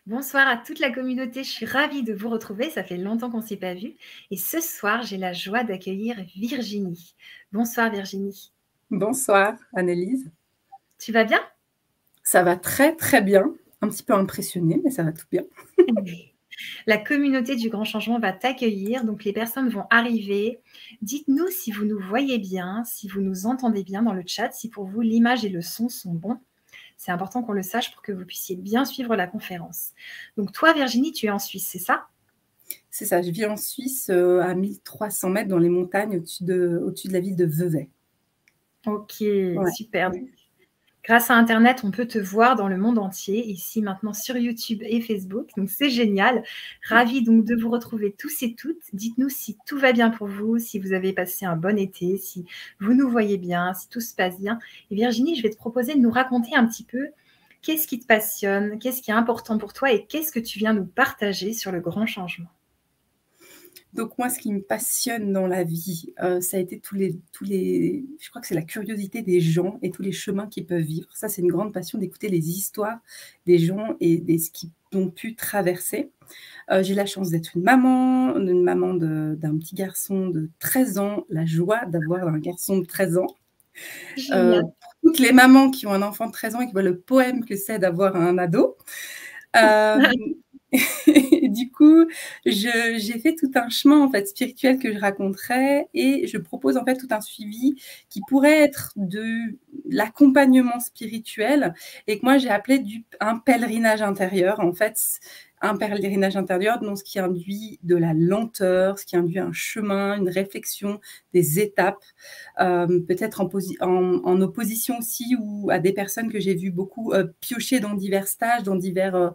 Bonsoir à toute la communauté, je suis ravie de vous retrouver, ça fait longtemps qu'on ne s'est pas vu. Et ce soir, j'ai la joie d'accueillir Virginie. Bonsoir Virginie. Bonsoir, Annelise. Tu vas bien? Ça va très, très bien. Un petit peu impressionnée, mais ça va tout bien. La communauté du Grand Changement va t'accueillir, donc les personnes vont arriver. Dites-nous si vous nous voyez bien, si vous nous entendez bien dans le chat, si pour vous l'image et le son sont bons. C'est important qu'on le sache pour que vous puissiez bien suivre la conférence. Donc toi, Virginie, tu es en Suisse, c'est ça? C'est ça, je vis en Suisse à 1300 mètres dans les montagnes au-dessus de la ville de Vevey. Ok, Ouais. super. Grâce à Internet, on peut te voir dans le monde entier, ici maintenant sur YouTube et Facebook. Donc, c'est génial. Ravie donc de vous retrouver tous et toutes. Dites-nous si tout va bien pour vous, si vous avez passé un bon été, si vous nous voyez bien, si tout se passe bien. Et Virginie, je vais te proposer de nous raconter un petit peu qu'est-ce qui te passionne, qu'est-ce qui est important pour toi et qu'est-ce que tu viens nous partager sur le grand changement. Donc moi, ce qui me passionne dans la vie, ça a été tous les je crois que c'est la curiosité des gens et tous les chemins qu'ils peuvent vivre. Ça, c'est une grande passion d'écouter les histoires des gens et ce qu'ils ont pu traverser. J'ai la chance d'être une maman d'un petit garçon de 13 ans, la joie d'avoir un garçon de 13 ans. Génial. Pour toutes les mamans qui ont un enfant de 13 ans et qui voient le poème que c'est d'avoir un ado. Du coup, j'ai fait tout un chemin en fait spirituel que je raconterai et je propose en fait tout un suivi qui pourrait être de l'accompagnement spirituel et que moi j'ai appelé un pèlerinage intérieur. En fait, un pèlerinage intérieur, donc ce qui induit de la lenteur, ce qui induit un chemin, une réflexion, des étapes, peut-être en opposition aussi ou à des personnes que j'ai vues beaucoup piocher dans divers stages, dans divers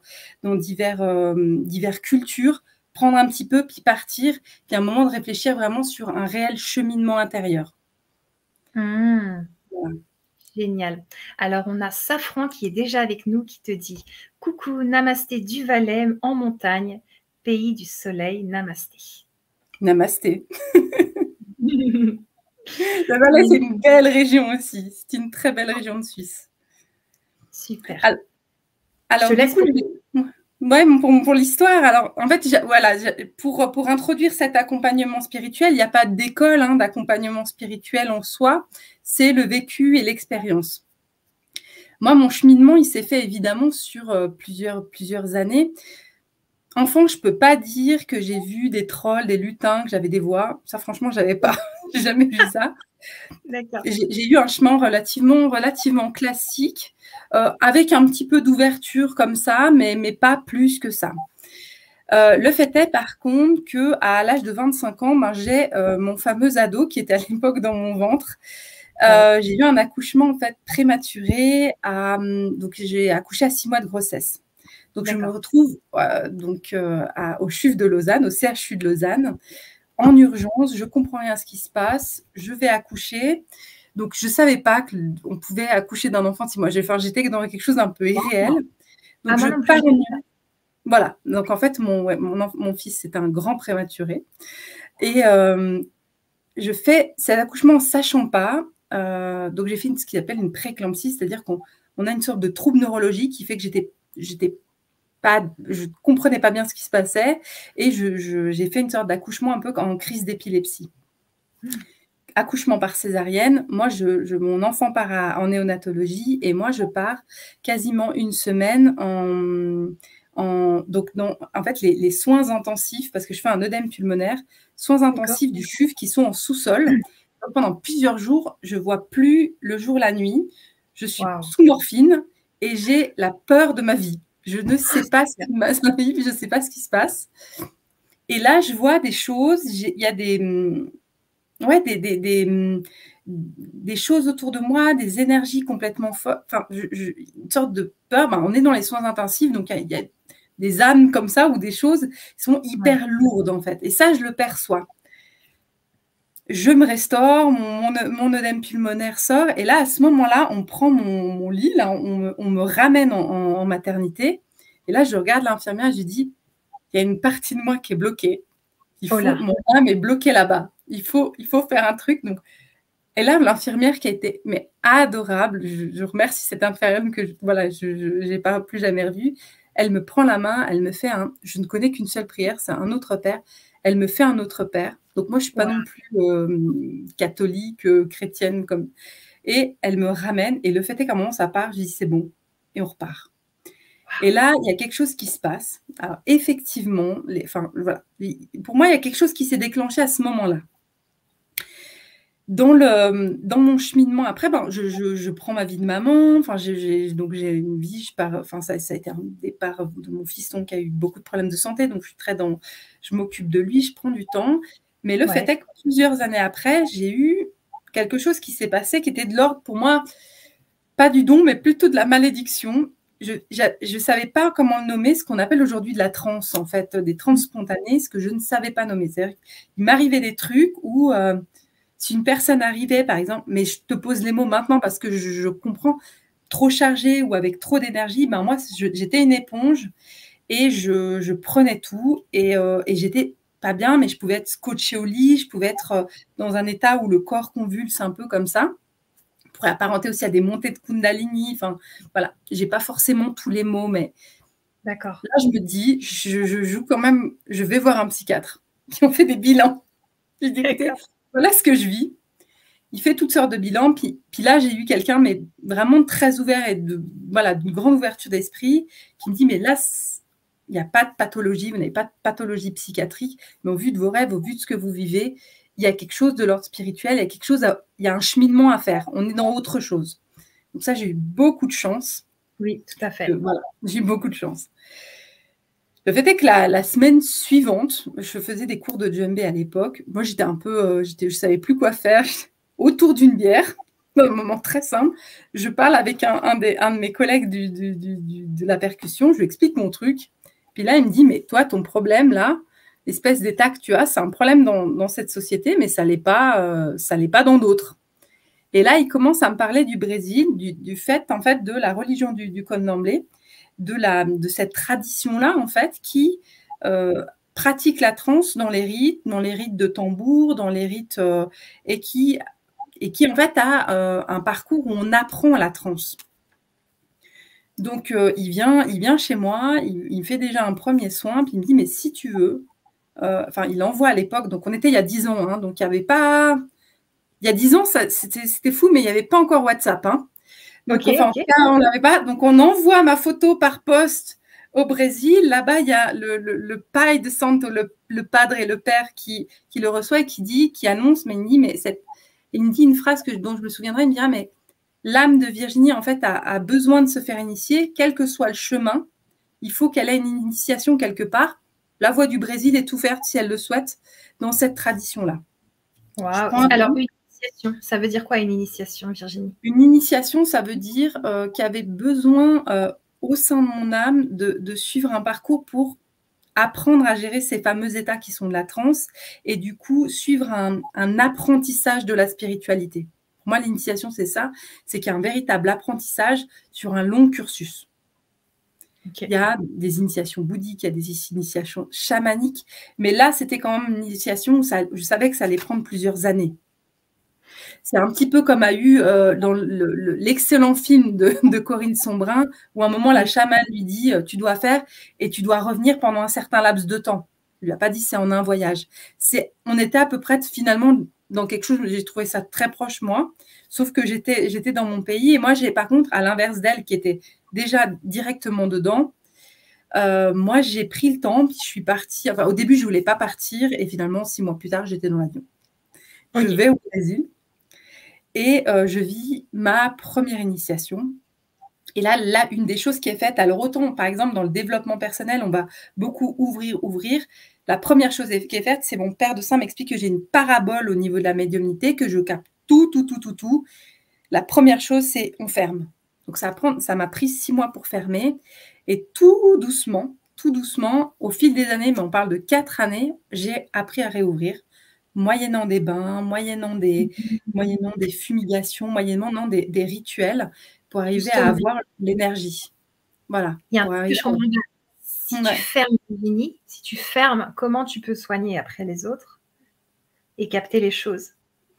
cultures, prendre un petit peu, puis partir, puis un moment de réfléchir vraiment sur un réel cheminement intérieur. Voilà. Voilà. Génial. Alors, on a Safran qui est déjà avec nous, qui te dit « Coucou, namasté du Valais en montagne, pays du soleil, namasté. » Namasté. Le Valais, c'est une belle région aussi. C'est une très belle région de Suisse. Super. Alors je te laisse du coup, pour l'histoire, alors en fait, voilà, pour introduire cet accompagnement spirituel, il n'y a pas d'école d'accompagnement spirituel en soi, c'est le vécu et l'expérience. Moi, mon cheminement, il s'est fait évidemment sur plusieurs années. Enfant, je ne peux pas dire que j'ai vu des trolls, des lutins, que j'avais des voix. Ça, franchement, je n'avais pas. J'ai jamais vu ça. D'accord. J'ai eu un chemin relativement classique, avec un petit peu d'ouverture comme ça, mais pas plus que ça. Le fait est, par contre, qu'à l'âge de 25 ans, j'ai mon fameux ado qui était à l'époque dans mon ventre. J'ai eu un accouchement en fait prématuré. Donc, j'ai accouché à 6 mois de grossesse. Donc, je me retrouve au CHUV de Lausanne, au CHU de Lausanne, en urgence. Je ne comprends rien à ce qui se passe. Je vais accoucher. Donc, je ne savais pas qu'on pouvait accoucher d'un enfant de 6 mois. J'étais dans quelque chose d'un peu irréel. Donc, je pars en urgence. Voilà. Donc, en fait, mon fils, c'est un grand prématuré. Et je fais cet accouchement en ne sachant pas. Donc, j'ai fait ce qu'il appelle une prééclampsie, c'est-à-dire qu'on a une sorte de trouble neurologique qui fait que je ne comprenais pas bien ce qui se passait et j'ai fait une sorte d'accouchement un peu en crise d'épilepsie. Accouchement par césarienne, moi, mon enfant part en néonatologie et moi, je pars quasiment une semaine en fait, les soins intensifs, parce que je fais un œdème pulmonaire, soins intensifs du CHUV qui sont en sous-sol. Pendant plusieurs jours, je ne vois plus le jour, la nuit. Je suis sous morphine et j'ai la peur de ma vie. Je ne sais pas ce qui m'arrive, je ne sais pas ce qui se passe. Et là, je vois des choses, il y a des choses autour de moi, des énergies complètement folles, enfin, une sorte de peur. On est dans les soins intensifs, donc il y a des âmes comme ça ou des choses qui sont hyper lourdes en fait. Et ça, je le perçois. Je me restaure, mon œdème pulmonaire sort, et là, à ce moment-là, on prend mon lit, là, on me ramène en maternité, et là, je regarde l'infirmière, je lui dis, il y a une partie de moi qui est bloquée. Mon âme est bloquée là-bas. Il faut faire un truc. Donc, Et là, l'infirmière qui a été mais adorable, je remercie cette infirmière que voilà, je n'ai pas plus jamais revue. Elle me prend la main, elle me fait je ne connais qu'une seule prière, c'est un autre Père. Elle me fait un autre Père. Donc moi, je ne suis pas non plus catholique, chrétienne comme. Et elle me ramène. Et le fait est qu'à un moment, ça part. Je dis c'est bon, et on repart. Et là, il y a quelque chose qui se passe. Alors effectivement, voilà. Pour moi, il y a quelque chose qui s'est déclenché à ce moment-là. Dans mon cheminement après, je prends ma vie de maman. Enfin, donc j'ai une vie. Ça a été un départ de mon fiston qui a eu beaucoup de problèmes de santé. Donc je m'occupe de lui, je prends du temps. Mais le fait est que plusieurs années après, j'ai eu quelque chose qui s'est passé qui était de l'ordre pour moi, pas du don, mais plutôt de la malédiction. Je ne savais pas comment le nommer, ce qu'on appelle aujourd'hui de la transe, en fait, des transes spontanées, ce que je ne savais pas nommer. C'est-à-dire qu'il m'arrivait des trucs où si une personne arrivait, par exemple, mais je te pose les mots maintenant parce que je comprends, trop chargée ou avec trop d'énergie, ben moi, j'étais une éponge et je prenais tout et j'étais pas bien, mais je pouvais être scotchée au lit, je pouvais être dans un état où le corps convulse un peu comme ça. On pourrait apparenter aussi à des montées de Kundalini. Enfin, voilà, j'ai pas forcément tous les mots, mais d'accord. Là, je me dis, je joue quand même, je vais voir un psychiatre. Puis on fait des bilans. Je dis, écoutez, voilà ce que je vis. Il fait toutes sortes de bilans. Puis là, j'ai eu quelqu'un, mais vraiment très ouvert et d'une grande ouverture d'esprit, qui me dit, mais là, il n'y a pas de pathologie, vous n'avez pas de pathologie psychiatrique, mais au vu de vos rêves, au vu de ce que vous vivez, il y a quelque chose de l'ordre spirituel, il y a un cheminement à faire. On est dans autre chose. Donc ça, j'ai eu beaucoup de chance. Oui, tout à fait. Voilà, j'ai eu beaucoup de chance. Le fait est que la semaine suivante, je faisais des cours de djembé à l'époque. Moi, j'étais un peu, je savais plus quoi faire. Autour d'une bière, un moment très simple, je parle avec un de mes collègues de la percussion. Je lui explique mon truc. Puis là, il me dit, mais toi, ton problème là, l'espèce d'état que tu as, c'est un problème dans cette société, mais ça l'est pas dans d'autres. Et là, il commence à me parler du Brésil, du fait en fait de la religion du candomblé, de cette tradition-là, en fait, qui pratique la transe dans les rites de tambour, dans les rites, et qui, en fait, a un parcours où on apprend la transe. Donc, il vient chez moi, il me fait déjà un premier soin, puis il me dit, mais si tu veux, il envoie à l'époque, donc on était il y a 10 ans, hein, donc il n'y avait pas... Il y a 10 ans, c'était fou, mais il n'y avait pas encore WhatsApp, hein. Donc, en tout cas, on n'avait pas. Donc, on envoie ma photo par poste au Brésil. Là-bas, il y a le pai de Santo, le padre et le père qui le reçoit et qui annonce, mais il me dit une phrase dont je me souviendrai, il me dit, mais l'âme de Virginie, en fait, a besoin de se faire initier, quel que soit le chemin. Il faut qu'elle ait une initiation quelque part. La voie du Brésil est ouverte, si elle le souhaite, dans cette tradition-là. Wow. Alors, une initiation, ça veut dire quoi une initiation, Virginie? Une initiation, ça veut dire qu'il y avait besoin au sein de mon âme de suivre un parcours pour apprendre à gérer ces fameux états qui sont de la transe et du coup suivre un apprentissage de la spiritualité. Pour moi, l'initiation, c'est ça, c'est qu'il y a un véritable apprentissage sur un long cursus. Il y a des initiations bouddhiques, il y a des initiations chamaniques, mais là, c'était quand même une initiation où je savais que ça allait prendre plusieurs années. C'est un petit peu comme a eu dans l'excellent film de Corinne Sombrin, où à un moment, la chamane lui dit « tu dois faire et tu dois revenir pendant un certain laps de temps ». Il ne lui a pas dit « c'est en un voyage ». On était à peu près finalement dans quelque chose, j'ai trouvé ça très proche moi, sauf que j'étais dans mon pays et moi, par contre, à l'inverse d'elle, qui était déjà directement dedans, moi, j'ai pris le temps, puis je suis partie. Enfin, au début, je ne voulais pas partir et finalement, 6 mois plus tard, j'étais dans l'avion. Je vais au Brésil. Et je vis ma première initiation. Et là, une des choses qui est faite, alors autant, par exemple, dans le développement personnel, on va beaucoup ouvrir. La première chose qui est faite, c'est mon père de Saint m'explique que j'ai une parabole au niveau de la médiumnité, que je capte tout. La première chose, c'est on ferme. Donc, ça m'a pris 6 mois pour fermer. Et tout doucement, au fil des années, mais on parle de 4 années, j'ai appris à réouvrir. Moyennant des bains, moyennant des fumigations, moyennant des rituels pour arriver à avoir l'énergie. Voilà. Il y a un truc que je comprends bien. Si tu fermes, Virginie, comment tu peux soigner après les autres et capter les choses?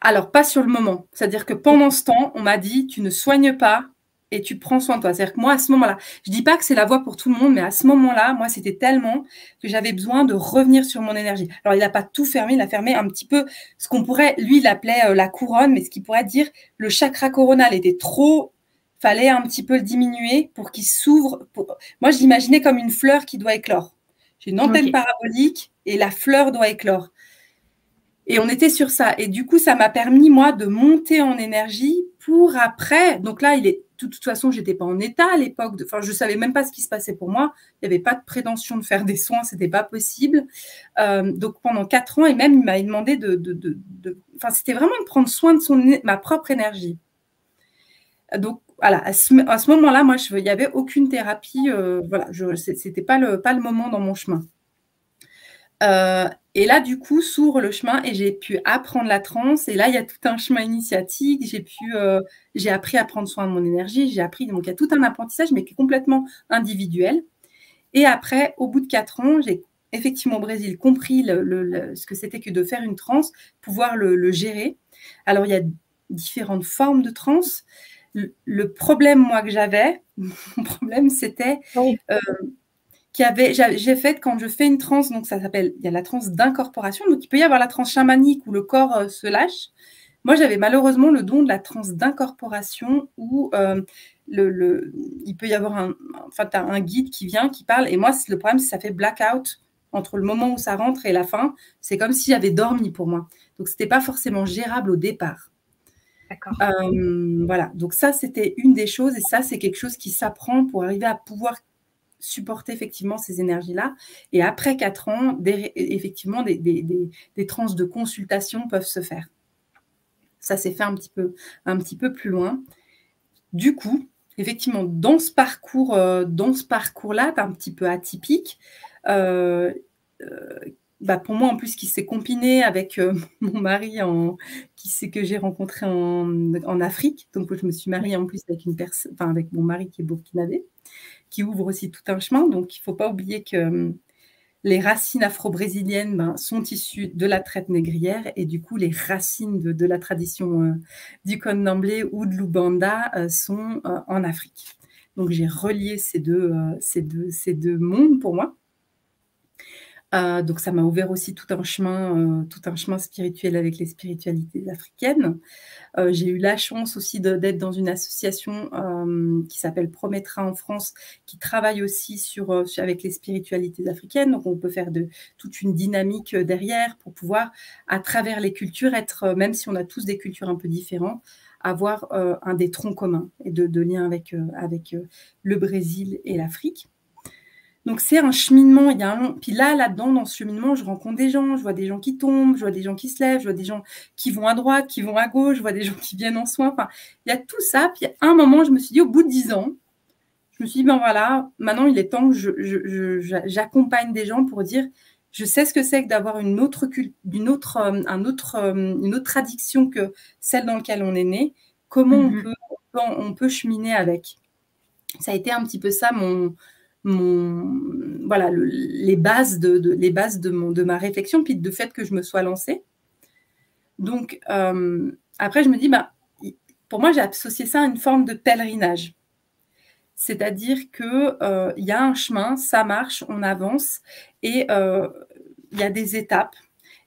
Alors, pas sur le moment. C'est-à-dire que pendant ce temps, on m'a dit, tu ne soignes pas et tu prends soin de toi. C'est-à-dire que moi, à ce moment-là, je dis pas que c'est la voie pour tout le monde, mais à ce moment-là, moi, c'était tellement que j'avais besoin de revenir sur mon énergie. Alors, il n'a pas tout fermé, il a fermé un petit peu ce qu'on pourrait, lui, il appelait la couronne, mais ce qu'il pourrait dire, le chakra coronal était trop, fallait un petit peu le diminuer pour qu'il s'ouvre. Moi, je l'imaginais comme une fleur qui doit éclore. J'ai une antenne parabolique et la fleur doit éclore. Et on était sur ça. Et du coup, ça m'a permis, moi, de monter en énergie pour après. Donc là, de toute façon, je n'étais pas en état à l'époque. Enfin, je ne savais même pas ce qui se passait pour moi. Il n'y avait pas de prétention de faire des soins. Ce n'était pas possible. Donc pendant 4 ans, et même, il m'avait demandé Enfin, c'était vraiment de prendre soin de ma propre énergie. Donc, voilà, à ce moment-là, moi, il n'y avait aucune thérapie. Voilà, ce n'était pas le moment dans mon chemin. Et là, du coup, s'ouvre le chemin et j'ai pu apprendre la transe. Et là, il y a tout un chemin initiatique. J'ai appris à prendre soin de mon énergie. Donc, il y a tout un apprentissage, mais qui est complètement individuel. Et après, au bout de 4 ans, j'ai effectivement au Brésil compris ce que c'était que de faire une transe, pouvoir le gérer. Alors, il y a différentes formes de transe. Le problème, moi, que j'avais, mon problème, c'était... j'ai fait quand je fais une transe, donc ça s'appelle, il y a la transe d'incorporation, donc il peut y avoir la transe chamanique où le corps se lâche. Moi, j'avais malheureusement le don de la transe d'incorporation où il peut y avoir un guide qui vient, qui parle, et moi, le problème, c'est que ça fait blackout entre le moment où ça rentre et la fin. C'est comme si j'avais dormi pour moi. Donc, ce n'était pas forcément gérable au départ. D'accord. Voilà, donc ça, c'était une des choses, et ça, c'est quelque chose qui s'apprend pour arriver à pouvoir supporter effectivement ces énergies-là. Et après 4 ans, effectivement, des transes de consultation peuvent se faire. Ça s'est fait un petit peu plus loin. Du coup, effectivement, dans ce parcours-là, un petit peu atypique, pour moi, en plus, qui s'est combiné avec mon mari que j'ai rencontré en Afrique. Donc, je me suis mariée en plus avec mon mari qui est burkinabé, qui ouvre aussi tout un chemin. Donc, il ne faut pas oublier que les racines afro-brésiliennes sont issues de la traite négrière et du coup, les racines de la tradition du Candomblé ou de l'Ubanda sont en Afrique. Donc, j'ai relié ces deux mondes pour moi. Donc, ça m'a ouvert aussi tout un chemin spirituel avec les spiritualités africaines. J'ai eu la chance aussi d'être dans une association qui s'appelle Prometra en France, qui travaille aussi avec les spiritualités africaines. Donc, on peut faire toute une dynamique derrière pour pouvoir, à travers les cultures, même si on a tous des cultures un peu différentes, avoir un des troncs communs et de liens avec le Brésil et l'Afrique. Donc, c'est un cheminement, il y a un long... Puis là-dedans, dans ce cheminement, je rencontre des gens, je vois des gens qui tombent, je vois des gens qui se lèvent, je vois des gens qui vont à droite, qui vont à gauche, je vois des gens qui viennent en soins. Enfin, il y a tout ça. Puis à un moment, je me suis dit, au bout de 10 ans, je me suis dit, ben voilà, maintenant, il est temps que j'accompagne des gens pour dire, je sais ce que c'est que d'avoir une autre tradition que celle dans laquelle on est né. Comment on peut cheminer avec. Ça a été un petit peu ça les bases de ma réflexion, puis de fait que je me sois lancée. Donc, après, je me dis, pour moi, j'ai associé ça à une forme de pèlerinage. C'est-à-dire qu'il y a un chemin, ça marche, on avance, et il y a des étapes.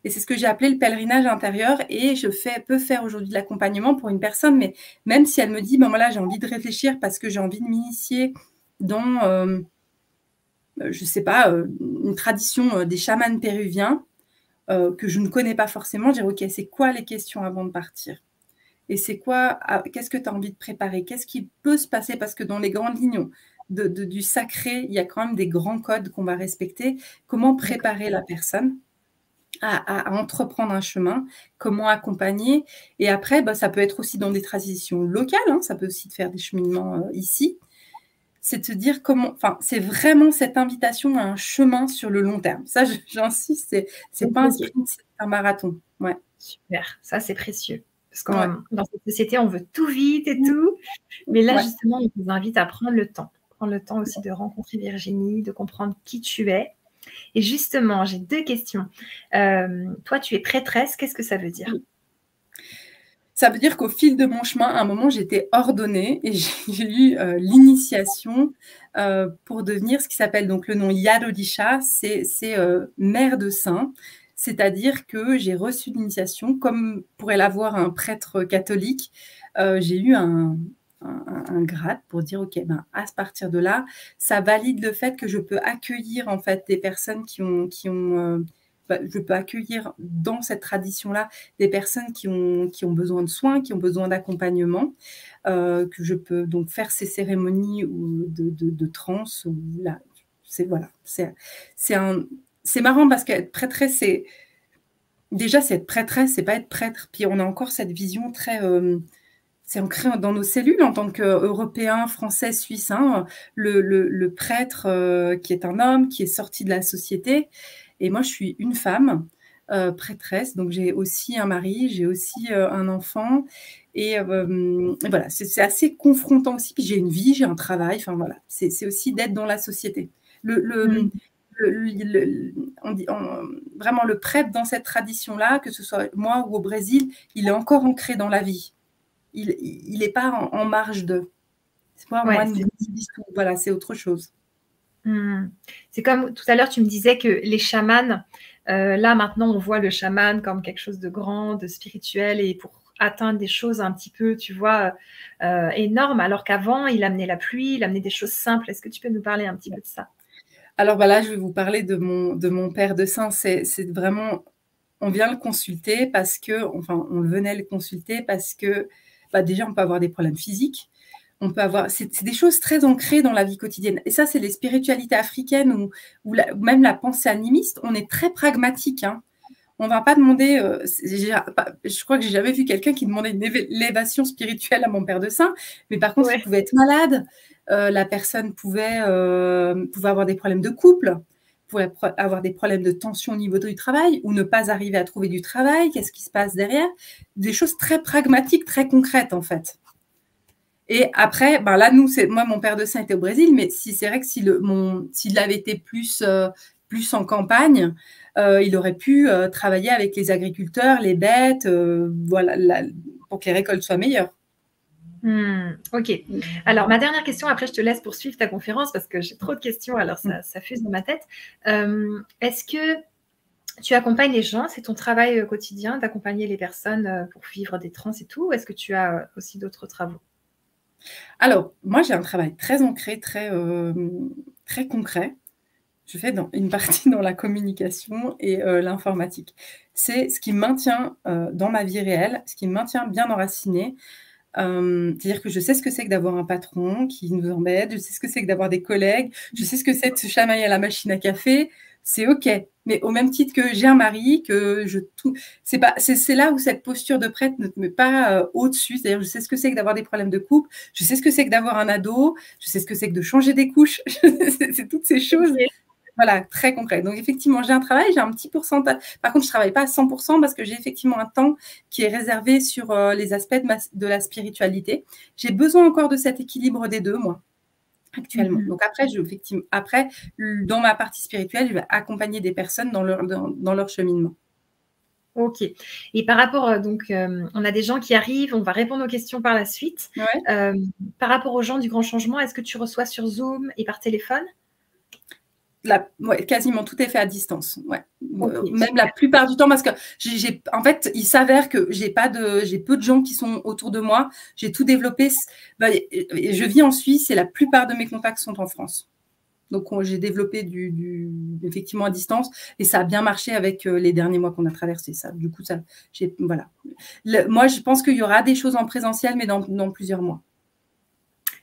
Et c'est ce que j'ai appelé le pèlerinage intérieur. Et je peux faire aujourd'hui de l'accompagnement pour une personne, mais même si elle me dit, voilà, j'ai envie de réfléchir parce que j'ai envie de m'initier dans... je ne sais pas, une tradition des chamans péruviens que je ne connais pas forcément, dire, OK, c'est quoi les questions avant de partir? Et c'est quoi, qu'est-ce que tu as envie de préparer? Qu'est-ce qui peut se passer? Parce que dans les grandes lignes du sacré, il y a quand même des grands codes qu'on va respecter. Comment préparer la personne à entreprendre un chemin? Comment accompagner? Et après, ça peut être aussi dans des traditions locales, hein, ça peut aussi te faire des cheminements ici. C'est de se dire c'est vraiment cette invitation à un chemin sur le long terme. Ça, j'insiste, c'est pas un sprint, c'est un marathon. Ouais. Super, ça c'est précieux. Parce que dans cette société, on veut tout vite et tout. Mais là, justement, on vous invite à prendre le temps. Prendre le temps aussi de rencontrer Virginie, de comprendre qui tu es. Et justement, j'ai 2 questions. Toi, tu es prêtresse, qu'est-ce que ça veut dire? Ça veut dire qu'au fil de mon chemin, à un moment, j'étais ordonnée et j'ai eu l'initiation pour devenir ce qui s'appelle donc le nom Yarodisha, c'est mère de saint, c'est-à-dire que j'ai reçu l'initiation, comme pourrait l'avoir un prêtre catholique, j'ai eu un grade pour dire, OK, ben, à partir de là, ça valide le fait que je peux accueillir en fait des personnes je peux accueillir dans cette tradition-là des personnes qui ont besoin de soins, qui ont besoin d'accompagnement, que je peux donc faire ces cérémonies de transe. Là, c'est marrant parce qu'être prêtresse, c'est être prêtresse, c'est pas être prêtre. Puis on a encore cette vision très c'est ancré dans nos cellules en tant qu'Européens, Français, Suisses, hein, le prêtre qui est un homme, qui est sorti de la société. Et moi, je suis une femme prêtresse, donc j'ai aussi un mari, j'ai aussi un enfant. Et voilà, c'est assez confrontant aussi. Puis j'ai une vie, j'ai un travail. Enfin voilà, c'est aussi d'être dans la société. Vraiment le prêtre dans cette tradition-là, que ce soit moi ou au Brésil, il est encore ancré dans la vie. Il n'est pas en marge de. C'est pas un moine bouddhiste, voilà, c'est autre chose. C'est comme tout à l'heure, tu me disais que les chamans, là maintenant, on voit le chaman comme quelque chose de grand, de spirituel, et pour atteindre des choses un petit peu, tu vois, énormes, alors qu'avant, il amenait la pluie, il amenait des choses simples. Est-ce que tu peux nous parler un petit peu de ça? Alors là, je vais vous parler de mon père de saint. C'est vraiment, on vient le consulter parce que, enfin, on venait le consulter parce que, déjà, on peut avoir des problèmes physiques. On peut avoir, c'est des choses très ancrées dans la vie quotidienne. Et ça, c'est les spiritualités africaines ou même la pensée animiste. On est très pragmatique. Hein. On ne va pas demander. Je crois que j'ai jamais vu quelqu'un qui demandait une élévation spirituelle à mon père de saint. Mais par contre, il pouvait être malade. La personne pouvait avoir des problèmes de couple, pouvait avoir des problèmes de tension au niveau du travail ou ne pas arriver à trouver du travail. Qu'est-ce qui se passe derrière? Des choses très pragmatiques, très concrètes en fait. Et après, là, moi, mon père de saint était au Brésil, mais c'est vrai que s'il avait été plus en campagne, il aurait pu travailler avec les agriculteurs, les bêtes, voilà, pour que les récoltes soient meilleures. Ok. Alors, ma dernière question, après, je te laisse poursuivre ta conférence parce que j'ai trop de questions, alors ça fuse dans ma tête. Est-ce que tu accompagnes les gens? C'est ton travail quotidien d'accompagner les personnes pour vivre des trans et tout? Ou est-ce que tu as aussi d'autres travaux? Alors, moi, j'ai un travail très ancré, très concret. Je fais une partie dans la communication et l'informatique. C'est ce qui me maintient dans ma vie réelle, ce qui me maintient bien enracinée. C'est-à-dire que je sais ce que c'est que d'avoir un patron qui nous embête, je sais ce que c'est que d'avoir des collègues, je sais ce que c'est de se chamailler à la machine à café. C'est OK. Mais au même titre que j'ai un mari, c'est là où cette posture de prêtre ne te met pas au-dessus. C'est-à-dire, je sais ce que c'est que d'avoir des problèmes de couple, je sais ce que c'est que d'avoir un ado, je sais ce que c'est que de changer des couches. C'est toutes ces choses. Voilà, très concret. Donc, effectivement, j'ai un travail, j'ai un petit pourcentage. Par contre, je ne travaille pas à 100% parce que j'ai effectivement un temps qui est réservé sur les aspects de la spiritualité. J'ai besoin encore de cet équilibre des deux, moi, actuellement. Donc, après, dans ma partie spirituelle, je vais accompagner des personnes dans leur cheminement. Ok. Et par rapport, donc, on a des gens qui arrivent, on va répondre aux questions par la suite. Ouais. Par rapport aux gens du Grand Changement, est-ce que tu reçois sur Zoom et par téléphone? Quasiment tout est fait à distance. Ouais. Okay, même la plupart du temps, parce que en fait, il s'avère que j'ai peu de gens qui sont autour de moi. J'ai tout développé. Je vis en Suisse et la plupart de mes contacts sont en France. Donc, j'ai développé effectivement à distance et ça a bien marché avec les derniers mois qu'on a traversés. Ça, du coup, voilà. Moi, je pense qu'il y aura des choses en présentiel, mais dans plusieurs mois.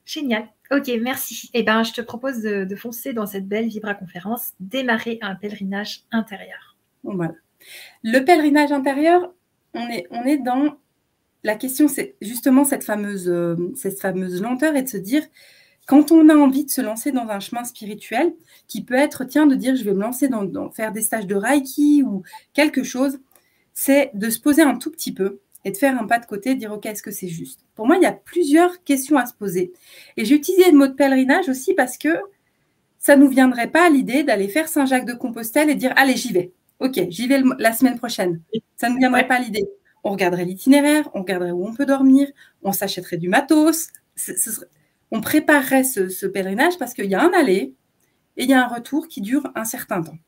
Génial. Ok, merci. Eh ben, je te propose de foncer dans cette belle Vibra-conférence, démarrer un pèlerinage intérieur. Bon, voilà. Le pèlerinage intérieur, on est dans la question, c'est justement cette fameuse lenteur et de se dire, quand on a envie de se lancer dans un chemin spirituel, qui peut être, tiens, de dire, je vais me lancer dans faire des stages de Reiki ou quelque chose, c'est de se poser un tout petit peu et de faire un pas de côté, de dire, OK, est-ce que c'est juste? Pour moi, il y a plusieurs questions à se poser. Et j'ai utilisé le mot de pèlerinage aussi parce que ça ne nous viendrait pas à l'idée d'aller faire Saint-Jacques-de-Compostelle et dire, allez, j'y vais. OK, j'y vais la semaine prochaine. Ça ne nous viendrait pas à l'idée. on regarderait l'itinéraire, on regarderait où on peut dormir, on s'achèterait du matos, on préparerait ce pèlerinage parce qu'il y a un aller et il y a un retour qui dure un certain temps.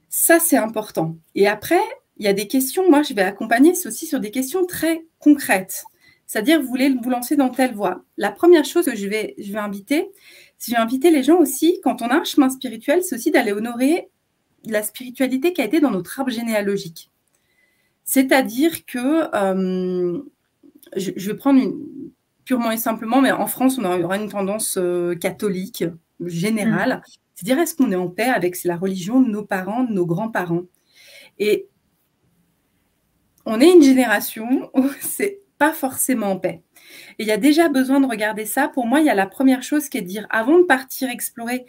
Ça, c'est important. Et après, il y a des questions, moi, je vais accompagner aussi sur des questions très concrètes. C'est-à-dire, vous voulez vous lancer dans telle voie. La première chose que je vais inviter les gens aussi, quand on a un chemin spirituel, c'est aussi d'aller honorer la spiritualité qui a été dans notre arbre généalogique. C'est-à-dire que, je vais prendre purement et simplement, mais en France, on aura une tendance catholique générale. C'est-à-dire, est-ce qu'on est en paix avec la religion de nos parents, de nos grands-parents? Et on est une génération où c'est pas forcément en paix. Et il y a déjà besoin de regarder ça. Pour moi, il y a la première chose qui est de dire, avant de partir explorer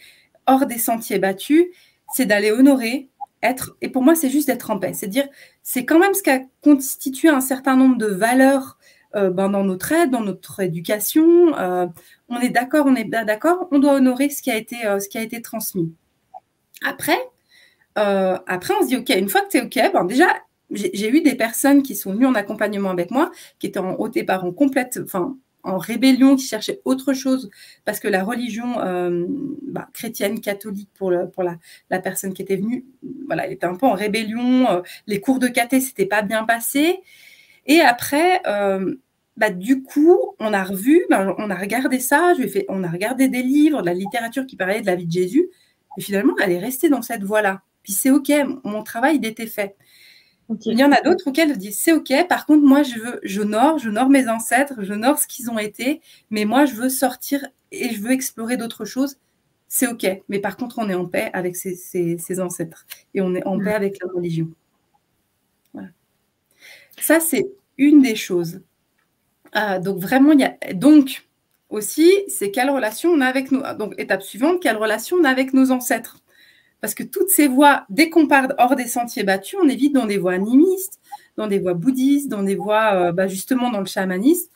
hors des sentiers battus, c'est d'aller honorer, et pour moi, c'est juste d'être en paix. C'est dire, c'est quand même ce qui a constitué un certain nombre de valeurs dans notre aide, dans notre éducation. On est d'accord, on n'est pas d'accord, on doit honorer ce qui a été transmis. Après, on se dit, OK, une fois que tu es OK, bon, déjà, j'ai eu des personnes qui sont venues en accompagnement avec moi, qui étaient au départ en rébellion, qui cherchaient autre chose, parce que la religion chrétienne, catholique, pour la personne qui était venue, voilà, elle était un peu en rébellion, les cours de caté, c'était pas bien passé. Et après, du coup, on a revu, on a regardé ça, on a regardé des livres, de la littérature qui parlait de la vie de Jésus, et finalement, elle est restée dans cette voie-là. Puis c'est OK, mon travail, il était fait. Okay. Il y en a d'autres auxquels je dis, c'est OK, par contre, moi, j'honore mes ancêtres, j'honore ce qu'ils ont été, mais moi, je veux sortir et je veux explorer d'autres choses. C'est OK, mais par contre, on est en paix avec ses ancêtres et on est en paix avec la religion. Voilà. Ça, c'est une des choses. Donc, vraiment, donc, aussi, c'est quelle relation on a avec nous. Donc, étape suivante, quelle relation on a avec nos ancêtres. Parce que toutes ces voies, dès qu'on part hors des sentiers battus, on est vite dans des voies animistes, dans des voies bouddhistes, dans des voies, justement, dans le chamanisme.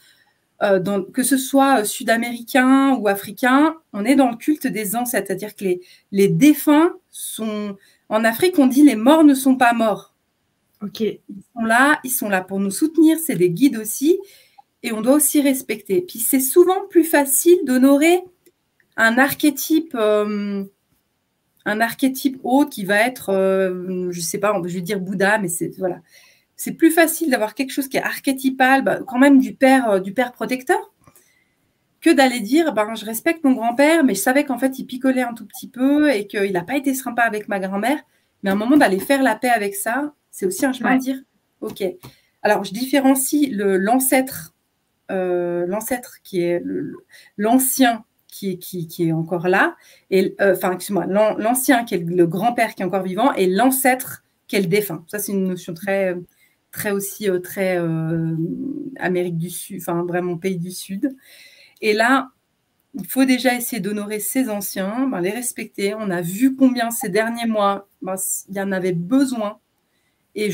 Que ce soit sud-américain ou africain, on est dans le culte des ancêtres. C'est-à-dire que les défunts sont... En Afrique, on dit les morts ne sont pas morts. OK. Ils sont là pour nous soutenir, c'est des guides aussi. Et on doit aussi respecter. Puis c'est souvent plus facile d'honorer un archétype haut qui va être, je ne sais pas, je vais dire Bouddha, mais c'est plus facile d'avoir quelque chose qui est archétypal, quand même du père protecteur, que d'aller dire, je respecte mon grand-père, mais je savais qu'en fait, il picolait un tout petit peu et qu'il n'a pas été sympa avec ma grand-mère. Mais à un moment, d'aller faire la paix avec ça, c'est aussi un chemin de dire, OK. Alors, je différencie l'ancêtre qui est l'ancien qui est encore là, et excuse-moi, l'ancien qui est le grand-père qui est encore vivant, et l'ancêtre qui est le défunt. Ça, c'est une notion très Amérique du Sud, vraiment pays du Sud. Et là, il faut déjà essayer d'honorer ces anciens, les respecter. On a vu combien ces derniers mois, il y en avait besoin. Et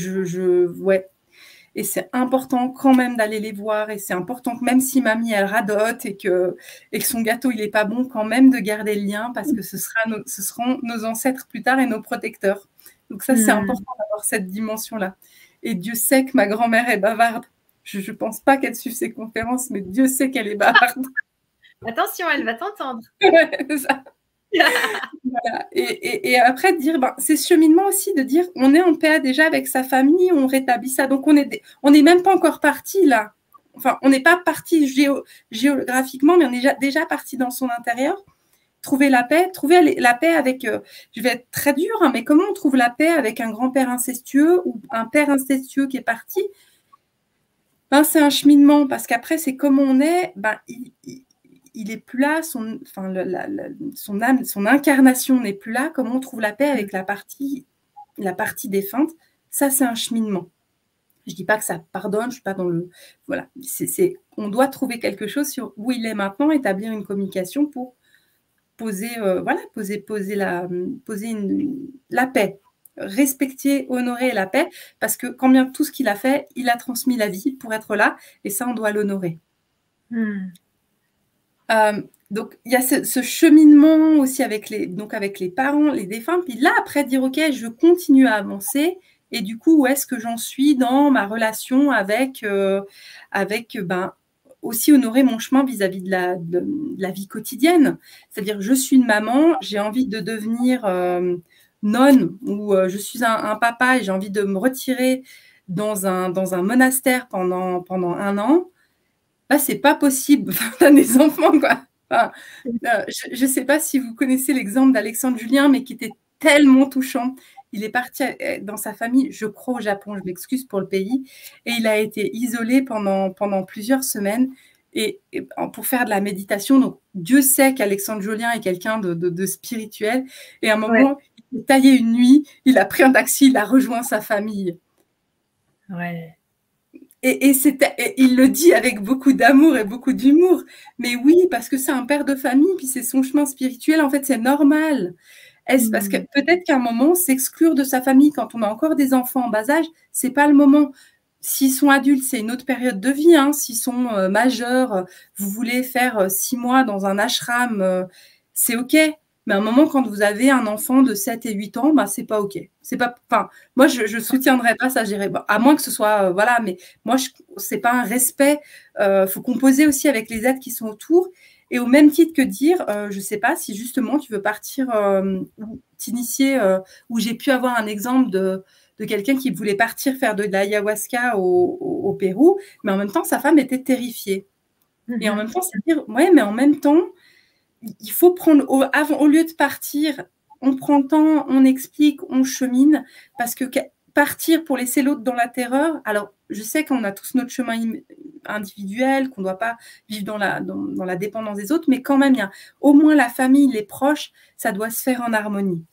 et c'est important quand même d'aller les voir, et c'est important que même si mamie, elle radote et que son gâteau, il n'est pas bon, quand même de garder le lien, parce que ce seront nos ancêtres plus tard et nos protecteurs. Donc ça, c'est important d'avoir cette dimension-là. Et Dieu sait que ma grand-mère est bavarde. Je ne pense pas qu'elle suive ses conférences, mais Dieu sait qu'elle est bavarde. Attention, elle va t'entendre. Ouais, c'est ça. Voilà. Et après, dire, c'est ce cheminement aussi de dire, on est en paix déjà avec sa famille, on rétablit ça. Donc, on n'est même pas encore parti là. Enfin, on n'est pas parti géographiquement, mais on est déjà parti dans son intérieur. Trouver la paix avec, je vais être très dure, hein, mais comment on trouve la paix avec un grand-père incestueux ou un père incestueux qui est parti? C'est un cheminement, parce qu'après, c'est comme on est, il n'est plus là, son âme, son incarnation n'est plus là. Comment on trouve la paix avec la partie défunte? Ça, c'est un cheminement. Je ne dis pas que ça pardonne, je ne suis pas dans le... Voilà, on doit trouver quelque chose sur où il est maintenant, établir une communication pour poser la paix. Respecter, honorer la paix, parce que quand bien tout ce qu'il a fait, il a transmis la vie pour être là, et ça, on doit l'honorer. Donc, il y a ce cheminement aussi avec les parents, les défunts, puis là, après, dire, OK, je continue à avancer, et du coup, où est-ce que j'en suis dans ma relation avec, aussi honorer mon chemin vis-à-vis de la vie quotidienne. C'est-à-dire, je suis une maman, j'ai envie de devenir nonne, ou je suis un papa et j'ai envie de me retirer dans un monastère pendant 1 an. Là, c'est pas possible. T'as des enfants, quoi. Enfin, je ne sais pas si vous connaissez l'exemple d'Alexandre Julien, mais qui était tellement touchant. Il est parti dans sa famille, je crois au Japon, je m'excuse pour le pays, et il a été isolé pendant plusieurs semaines pour faire de la méditation. Donc, Dieu sait qu'Alexandre Julien est quelqu'un de spirituel. Et à un moment, il a taillé une nuit, il a pris un taxi, il a rejoint sa famille. Ouais. Et il le dit avec beaucoup d'amour et beaucoup d'humour. Mais oui, parce que c'est un père de famille, puis c'est son chemin spirituel, en fait, c'est normal. Est-ce parce que peut-être qu'à un moment, s'exclure de sa famille quand on a encore des enfants en bas âge, c'est pas le moment. S'ils sont adultes, c'est une autre période de vie. Hein. S'ils sont majeurs, vous voulez faire 6 mois dans un ashram, c'est OK. Mais à un moment, quand vous avez un enfant de 7 et 8 ans, bah, c'est pas OK. C'est pas, enfin, moi, je soutiendrai pas ça, j'irai, à moins que ce soit, voilà, mais moi, c'est pas un respect. Faut composer aussi avec les aides qui sont autour. Et au même titre que dire, je sais pas si justement tu veux partir ou t'initier, où j'ai pu avoir un exemple de quelqu'un qui voulait partir faire de l'ayahuasca au Pérou, mais en même temps, sa femme était terrifiée. Et en même temps, c'est dire, ouais, mais en même temps, il faut prendre, au lieu de partir, on prend le temps, on explique, on chemine, parce que partir pour laisser l'autre dans la terreur, alors je sais qu'on a tous notre chemin individuel, qu'on ne doit pas vivre dans la dépendance des autres, mais quand même, il y a au moins la famille, les proches, ça doit se faire en harmonie.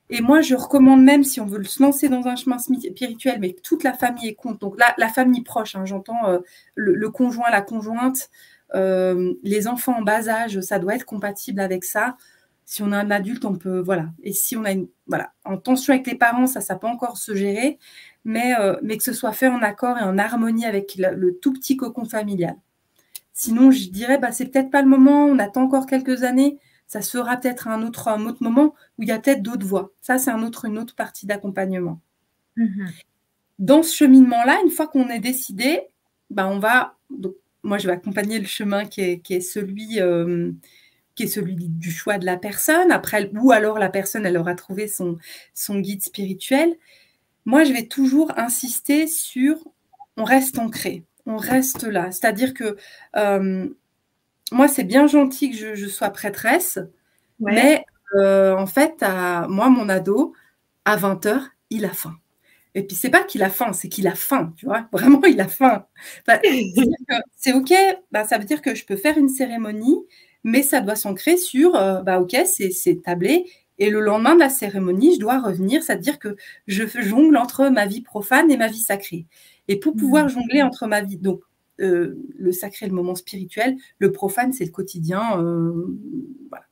Et moi, je recommande même, si on veut se lancer dans un chemin spirituel, mais que toute la famille est compte, donc là, la famille proche, hein, j'entends le conjoint, la conjointe, les enfants en bas âge, ça doit être compatible avec ça. Si on a un adulte, on peut, voilà. Et si on a en tension avec les parents, ça peut encore se gérer, mais que ce soit fait en accord et en harmonie avec le tout petit cocon familial. Sinon, je dirais, c'est peut-être pas le moment, on attend encore quelques années, ça se fera peut-être un autre moment où il y a peut-être d'autres voies. Ça, c'est une autre partie d'accompagnement. Dans ce cheminement-là, une fois qu'on est décidé, on va... Donc, moi, je vais accompagner le chemin qui est celui du choix de la personne. Après, ou alors la personne, elle aura trouvé son guide spirituel. Moi, je vais toujours insister sur on reste ancré, on reste là. C'est-à-dire que moi, c'est bien gentil que je sois prêtresse, mais en fait, moi, mon ado, à 20h, il a faim. Et puis, c'est pas qu'il a faim, c'est qu'il a faim, tu vois. Vraiment, il a faim. C'est OK, ça veut dire que je peux faire une cérémonie, mais ça doit s'ancrer sur, OK, c'est tablé. Et le lendemain de la cérémonie, je dois revenir, c'est-à-dire que je jongle entre ma vie profane et ma vie sacrée. Et pour pouvoir jongler entre ma vie, donc le sacré, le moment spirituel, le profane, c'est le quotidien. Voilà.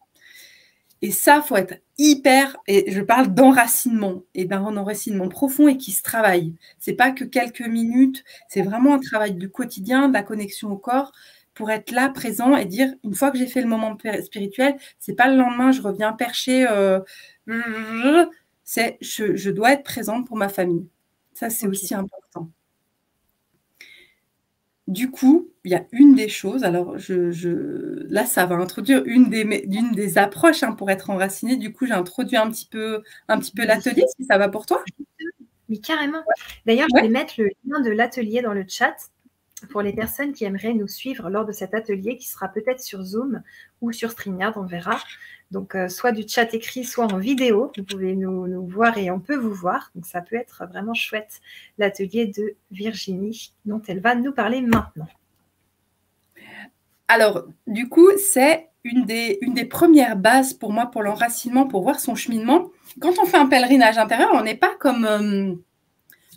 Et ça, il faut être hyper, et je parle d'enracinement, et d'un enracinement profond et qui se travaille. Ce n'est pas que quelques minutes, c'est vraiment un travail du quotidien, de la connexion au corps, pour être là, présent, et dire, une fois que j'ai fait le moment spirituel, ce n'est pas le lendemain, je reviens percher, je dois être présente pour ma famille. Ça, c'est aussi important. Du coup, il y a une des choses, alors là, ça va introduire une des approches pour être enraciné. Du coup, j'ai introduit un petit peu l'atelier, si ça va pour toi. Oui, carrément. D'ailleurs, je vais mettre le lien de l'atelier dans le chat pour les personnes qui aimeraient nous suivre lors de cet atelier qui sera peut-être sur Zoom ou sur StreamYard, on verra. Donc, soit du chat écrit, soit en vidéo. Vous pouvez nous voir et on peut vous voir. Donc, ça peut être vraiment chouette, l'atelier de Virginie, dont elle va nous parler maintenant. Alors, du coup, c'est une des premières bases pour moi, pour l'enracinement, pour voir son cheminement. Quand on fait un pèlerinage intérieur, on n'est pas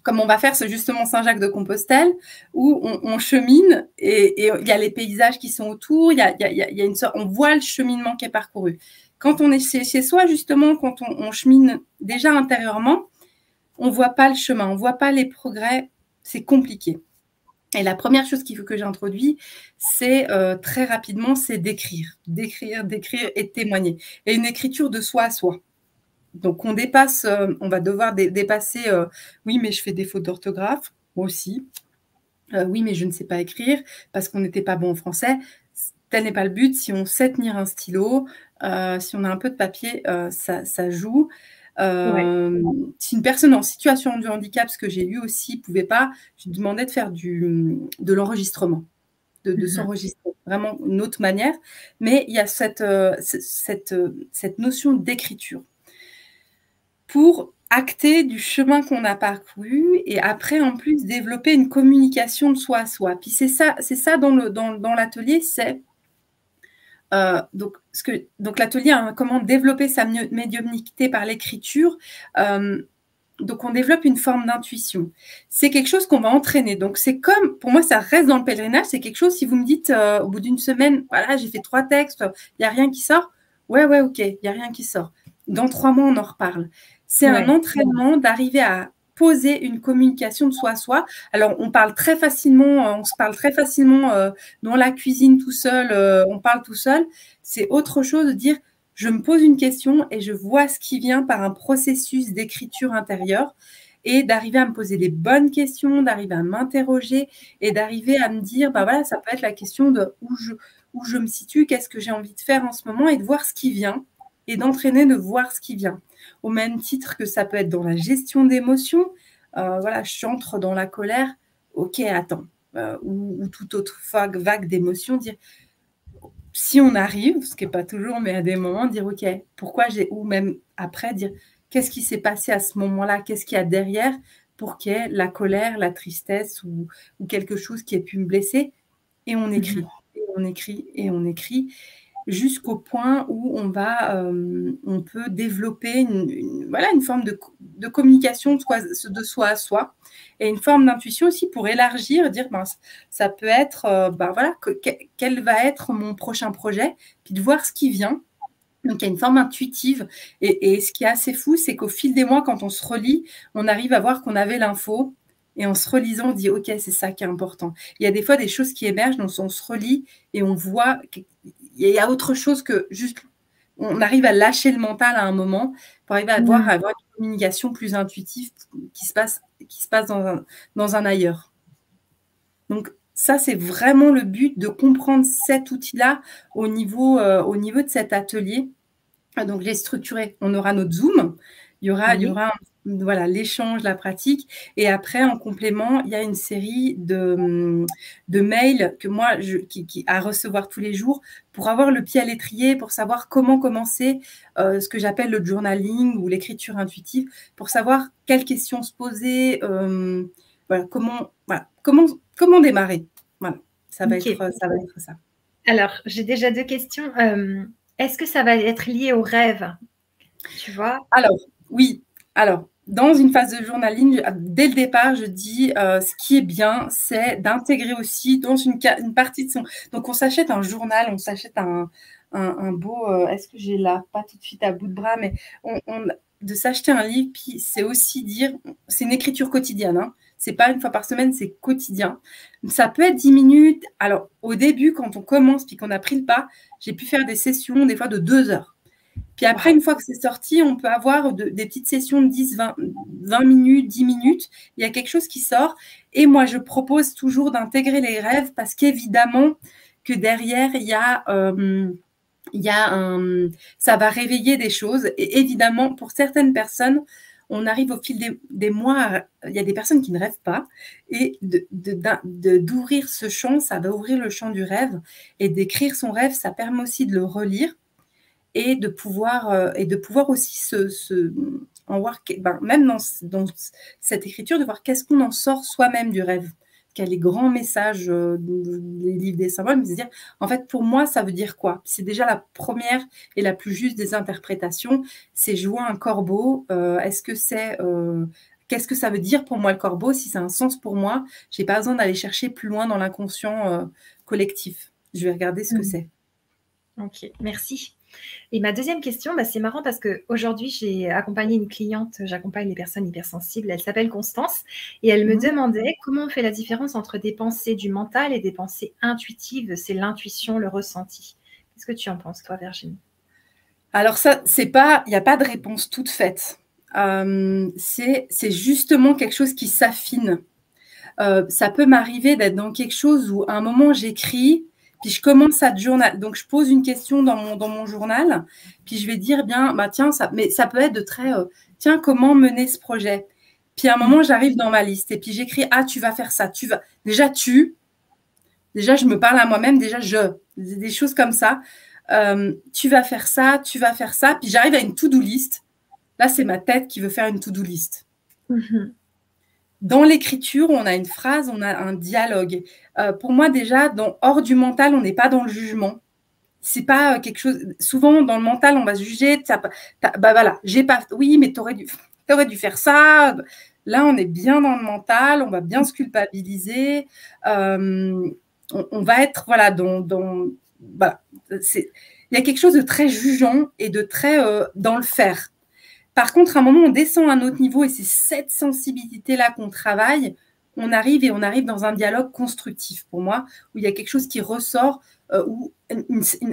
comme on va faire justement Saint-Jacques-de-Compostelle, où on chemine et il y a les paysages qui sont autour, il y a une sorte, on voit le cheminement qui est parcouru. Quand on est chez soi, justement, quand on chemine déjà intérieurement, on ne voit pas le chemin, on ne voit pas les progrès, c'est compliqué. Et la première chose qu'il faut que j'introduise, c'est très rapidement, c'est d'écrire et témoigner. Et une écriture de soi à soi. Donc, on dépasse, on va devoir dépasser, oui, mais je fais des fautes d'orthographe, moi aussi. Oui, mais je ne sais pas écrire parce qu'on n'était pas bon en français. Tel n'est pas le but. Si on sait tenir un stylo, si on a un peu de papier, ça joue. Si une personne en situation de handicap, ce que j'ai lu aussi, ne pouvait pas, je lui demandais de faire de l'enregistrement, de s'enregistrer, vraiment une autre manière. Mais il y a cette notion d'écriture pour acter du chemin qu'on a parcouru et après, en plus, développer une communication de soi à soi. Puis c'est ça dans l'atelier, c'est donc l'atelier, hein, comment développer sa médiumnité par l'écriture. Donc, on développe une forme d'intuition. C'est quelque chose qu'on va entraîner. Donc, c'est comme, pour moi, ça reste dans le pèlerinage. C'est quelque chose, si vous me dites, au bout d'une semaine, voilà, j'ai fait 3 textes, il n'y a rien qui sort. Ouais, ok, il n'y a rien qui sort. Dans 3 mois, on en reparle. C'est un entraînement d'arriver à poser une communication de soi à soi. Alors, on se parle très facilement dans la cuisine tout seul, on parle tout seul. C'est autre chose de dire, je me pose une question et je vois ce qui vient par un processus d'écriture intérieure et d'arriver à me poser les bonnes questions, d'arriver à m'interroger et d'arriver à me dire, bah voilà, ça peut être la question de où je me situe, qu'est-ce que j'ai envie de faire en ce moment et de voir ce qui vient et d'entraîner de voir ce qui vient. Au même titre que ça peut être dans la gestion d'émotions, voilà, j'entre dans la colère, ok, attends, ou toute autre vague d'émotions, dire, si on arrive, ce qui n'est pas toujours, mais à des moments, dire, ok, pourquoi ou même après, dire, qu'est-ce qui s'est passé à ce moment-là, qu'est-ce qu'il y a derrière pour qu'il y ait la colère, la tristesse ou quelque chose qui ait pu me blesser. Et on écrit, et on écrit, et on écrit, jusqu'au point où on peut développer une forme de communication de soi à soi et une forme d'intuition aussi pour élargir, dire ça peut être, voilà, quel va être mon prochain projet, puis de voir ce qui vient. Donc, il y a une forme intuitive. Et ce qui est assez fou, c'est qu'au fil des mois, quand on se relit, on arrive à voir qu'on avait l'info. Et en se relisant, on dit, OK, c'est ça qui est important. Il y a des fois des choses qui émergent, donc on se relit et on voit qu'il y a autre chose que juste... On arrive à lâcher le mental à un moment pour arriver à avoir une communication plus intuitive qui se passe dans un ailleurs. Donc, ça, c'est vraiment le but de comprendre cet outil-là au niveau de cet atelier. Donc, j'ai structuré. On aura notre Zoom. Il y aura voilà, l'échange, la pratique. Et après, en complément, il y a une série de mails que moi, à recevoir tous les jours pour avoir le pied à l'étrier, pour savoir comment commencer ce que j'appelle le journaling ou l'écriture intuitive, pour savoir quelles questions se poser, voilà, comment démarrer. Voilà, ça va être ça. Alors, j'ai déjà 2 questions. Est-ce que ça va être lié au rêve? Tu vois? Alors, oui. Alors, dans une phase de journaling, dès le départ, je dis ce qui est bien, c'est d'intégrer aussi dans une partie de son... Donc, on s'achète un journal, on s'achète un beau... Est-ce que j'ai là? Pas tout de suite à bout de bras, mais de s'acheter un livre, puis c'est aussi dire... C'est une écriture quotidienne, hein. C'est pas une fois par semaine, c'est quotidien. Ça peut être 10 minutes. Alors, au début, quand on commence, puis qu'on a pris le pas, j'ai pu faire des sessions, des fois de 2 heures. Puis après, une fois que c'est sorti, on peut avoir des petites sessions de 10, 20 minutes, 10 minutes. Il y a quelque chose qui sort. Et moi, je propose toujours d'intégrer les rêves parce qu'évidemment que derrière, ça va réveiller des choses. Et évidemment, pour certaines personnes, on arrive au fil des mois, il y a des personnes qui ne rêvent pas. Et d'ouvrir ce champ, ça va ouvrir le champ du rêve. Et d'écrire son rêve, ça permet aussi de le relire. Et de pouvoir aussi en voir, même dans cette écriture, de voir qu'est-ce qu'on en sort soi-même du rêve. Quel est les grands messages des livres des symboles, mais c'est-à-dire, en fait, pour moi, ça veut dire quoi? C'est déjà la première et la plus juste des interprétations. C'est je vois un corbeau. Est-ce que c'est... qu'est-ce que ça veut dire pour moi le corbeau? Si c'est un sens pour moi, je n'ai pas besoin d'aller chercher plus loin dans l'inconscient collectif. Je vais regarder ce que c'est. Ok, merci. Et ma deuxième question, c'est marrant parce qu'aujourd'hui, j'ai accompagné une cliente, j'accompagne les personnes hypersensibles, elle s'appelle Constance, et elle me demandait comment on fait la différence entre des pensées du mental et des pensées intuitives, c'est l'intuition, le ressenti. Qu'est-ce que tu en penses, toi, Virginie? Alors ça, il n'y a pas de réponse toute faite. C'est justement quelque chose qui s'affine. Ça peut m'arriver d'être dans quelque chose où à un moment j'écris, puis je commence à journal. Donc je pose une question dans mon journal, puis je vais dire bien, bah tiens, mais ça peut être de très, tiens, comment mener ce projet. Puis à un moment j'arrive dans ma liste et puis j'écris, ah tu vas faire ça, déjà je me parle à moi-même, des choses comme ça. Tu vas faire ça, puis j'arrive à une to-do list. Là, c'est ma tête qui veut faire une to-do list. Dans l'écriture, on a une phrase, on a un dialogue. Pour moi, déjà, hors du mental, on n'est pas dans le jugement. C'est pas quelque chose. Souvent, dans le mental, on va se juger. Bah voilà, j'ai pas. Oui, mais t'aurais dû faire ça. Là, on est bien dans le mental, on va bien se culpabiliser. On va être voilà voilà. Il y a quelque chose de très jugeant et de très dans le faire. Par contre, à un moment, on descend à un autre niveau et c'est cette sensibilité-là qu'on travaille. On arrive dans un dialogue constructif pour moi, où il y a quelque chose qui ressort, où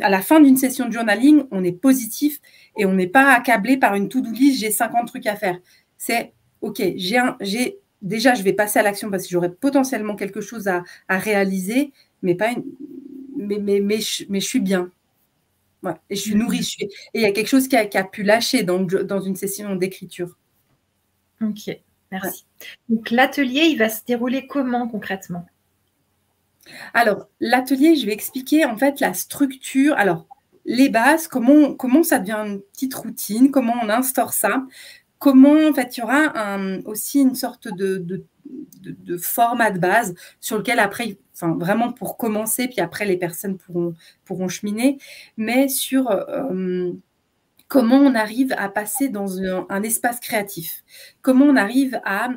à la fin d'une session de journaling, on est positif et on n'est pas accablé par une to-do list, j'ai 50 trucs à faire. C'est, OK, déjà, je vais passer à l'action parce que j'aurai potentiellement quelque chose à réaliser, mais je suis bien. Ouais, et je suis nourrie. Et il y a quelque chose qui a pu lâcher dans une session d'écriture. Ok, merci. Ouais. Donc, l'atelier, il va se dérouler comment concrètement? Alors, l'atelier, je vais expliquer en fait la structure. Alors, les bases, comment ça devient une petite routine, comment on instaure ça, comment en fait il y aura aussi une sorte de format de base sur lequel après, enfin vraiment pour commencer, puis après les personnes pourront cheminer, mais sur comment on arrive à passer dans un espace créatif, comment on arrive à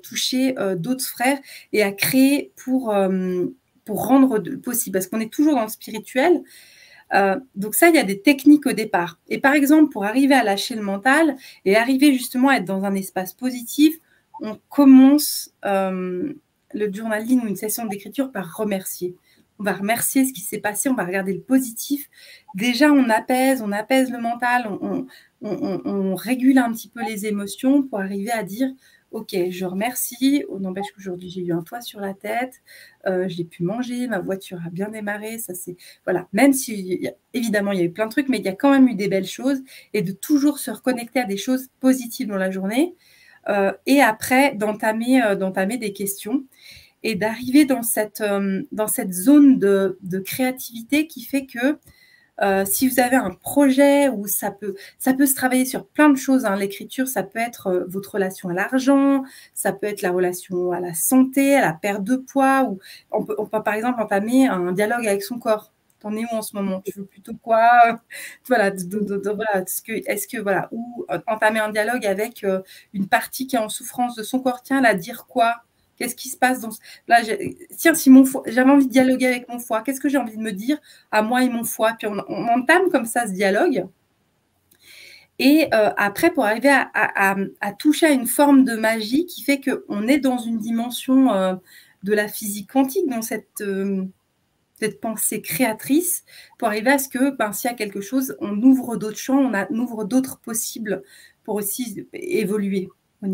toucher d'autres frères et à créer pour rendre possible, parce qu'on est toujours dans le spirituel. Donc ça, il y a des techniques au départ. Et par exemple, pour arriver à lâcher le mental et arriver justement à être dans un espace positif, on commence le journaling ou une session d'écriture par remercier. On va remercier ce qui s'est passé, on va regarder le positif. Déjà, on apaise le mental, on régule un petit peu les émotions pour arriver à dire OK, je remercie. On n'empêche qu'aujourd'hui, j'ai eu un toit sur la tête, j'ai pu manger, ma voiture a bien démarré. Ça, c'est voilà. Même si, évidemment, il y a eu plein de trucs, mais il y a quand même eu des belles choses. Et de toujours se reconnecter à des choses positives dans la journée. Et après, d'entamer des questions et d'arriver dans cette zone de créativité qui fait que si vous avez un projet où ça peut se travailler sur plein de choses, hein. L'écriture, ça peut être votre relation à l'argent, ça peut être la relation à la santé, à la perte de poids, ou on peut par exemple entamer un dialogue avec son corps. T'en es où en ce moment? Tu veux plutôt quoi? Voilà, voilà, est-ce que voilà, ou entamer un dialogue avec une partie qui est en souffrance de son corps. Tiens, là, dire quoi? Qu'est-ce qui se passe là, tiens, si mon foie, j'avais envie de dialoguer avec mon foie, qu'est-ce que j'ai envie de me dire à moi et mon foie? Puis on entame comme ça ce dialogue. Et après, pour arriver à toucher à une forme de magie qui fait qu'on est dans une dimension de la physique quantique, dans cette pensée créatrice, pour arriver à ce que, s'il y a quelque chose, on ouvre d'autres champs, on ouvre d'autres possibles pour aussi évoluer. Au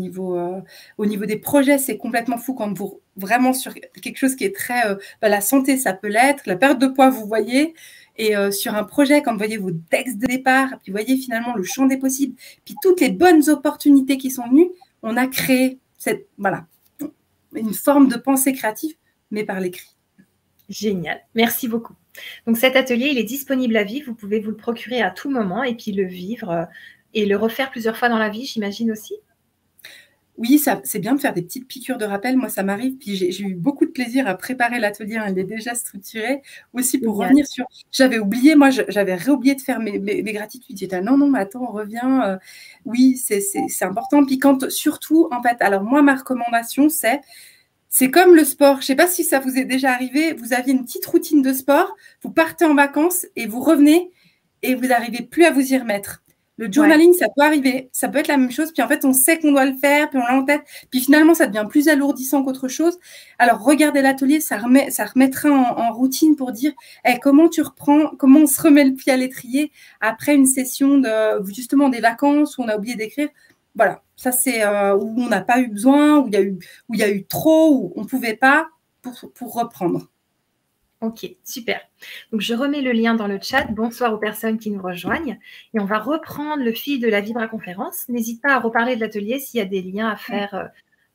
niveau des projets, c'est complètement fou quand vous vraiment sur quelque chose qui est très la santé, ça peut l'être, la perte de poids, vous voyez, et sur un projet, quand vous voyez vos textes de départ, puis vous voyez finalement le champ des possibles, puis toutes les bonnes opportunités qui sont venues, on a créé une forme de pensée créative, mais par l'écrit. Génial, merci beaucoup. Donc cet atelier, il est disponible à vie, vous pouvez vous le procurer à tout moment et puis le vivre et le refaire plusieurs fois dans la vie, j'imagine aussi. Oui, c'est bien de faire des petites piqûres de rappel. Moi, ça m'arrive. Puis j'ai eu beaucoup de plaisir à préparer l'atelier. Il est déjà structuré. Aussi pour revenir sur... J'avais oublié, moi, j'avais réoublié de faire mes gratitudes. J'étais non, mais attends, on revient. Oui, c'est important. Puis surtout, en fait, alors moi, ma recommandation, c'est comme le sport. Je ne sais pas si ça vous est déjà arrivé. Vous aviez une petite routine de sport. Vous partez en vacances et vous revenez et vous n'arrivez plus à vous y remettre. Le Ouais. journaling, ça peut arriver, ça peut être la même chose, puis en fait, on sait qu'on doit le faire, puis on l'a en tête, puis finalement, ça devient plus alourdissant qu'autre chose. Alors, regarder l'atelier, ça remettra en routine pour dire comment tu reprends, comment on se remet le pied à l'étrier après une session de, justement, des vacances où on a oublié d'écrire. Voilà, ça c'est où on n'a pas eu besoin, où il y a eu trop, où on ne pouvait pas pour reprendre. Ok, super. Donc, je remets le lien dans le chat. Bonsoir aux personnes qui nous rejoignent. Et on va reprendre le fil de la Vibra-conférence. N'hésite pas à reparler de l'atelier s'il y a des liens à faire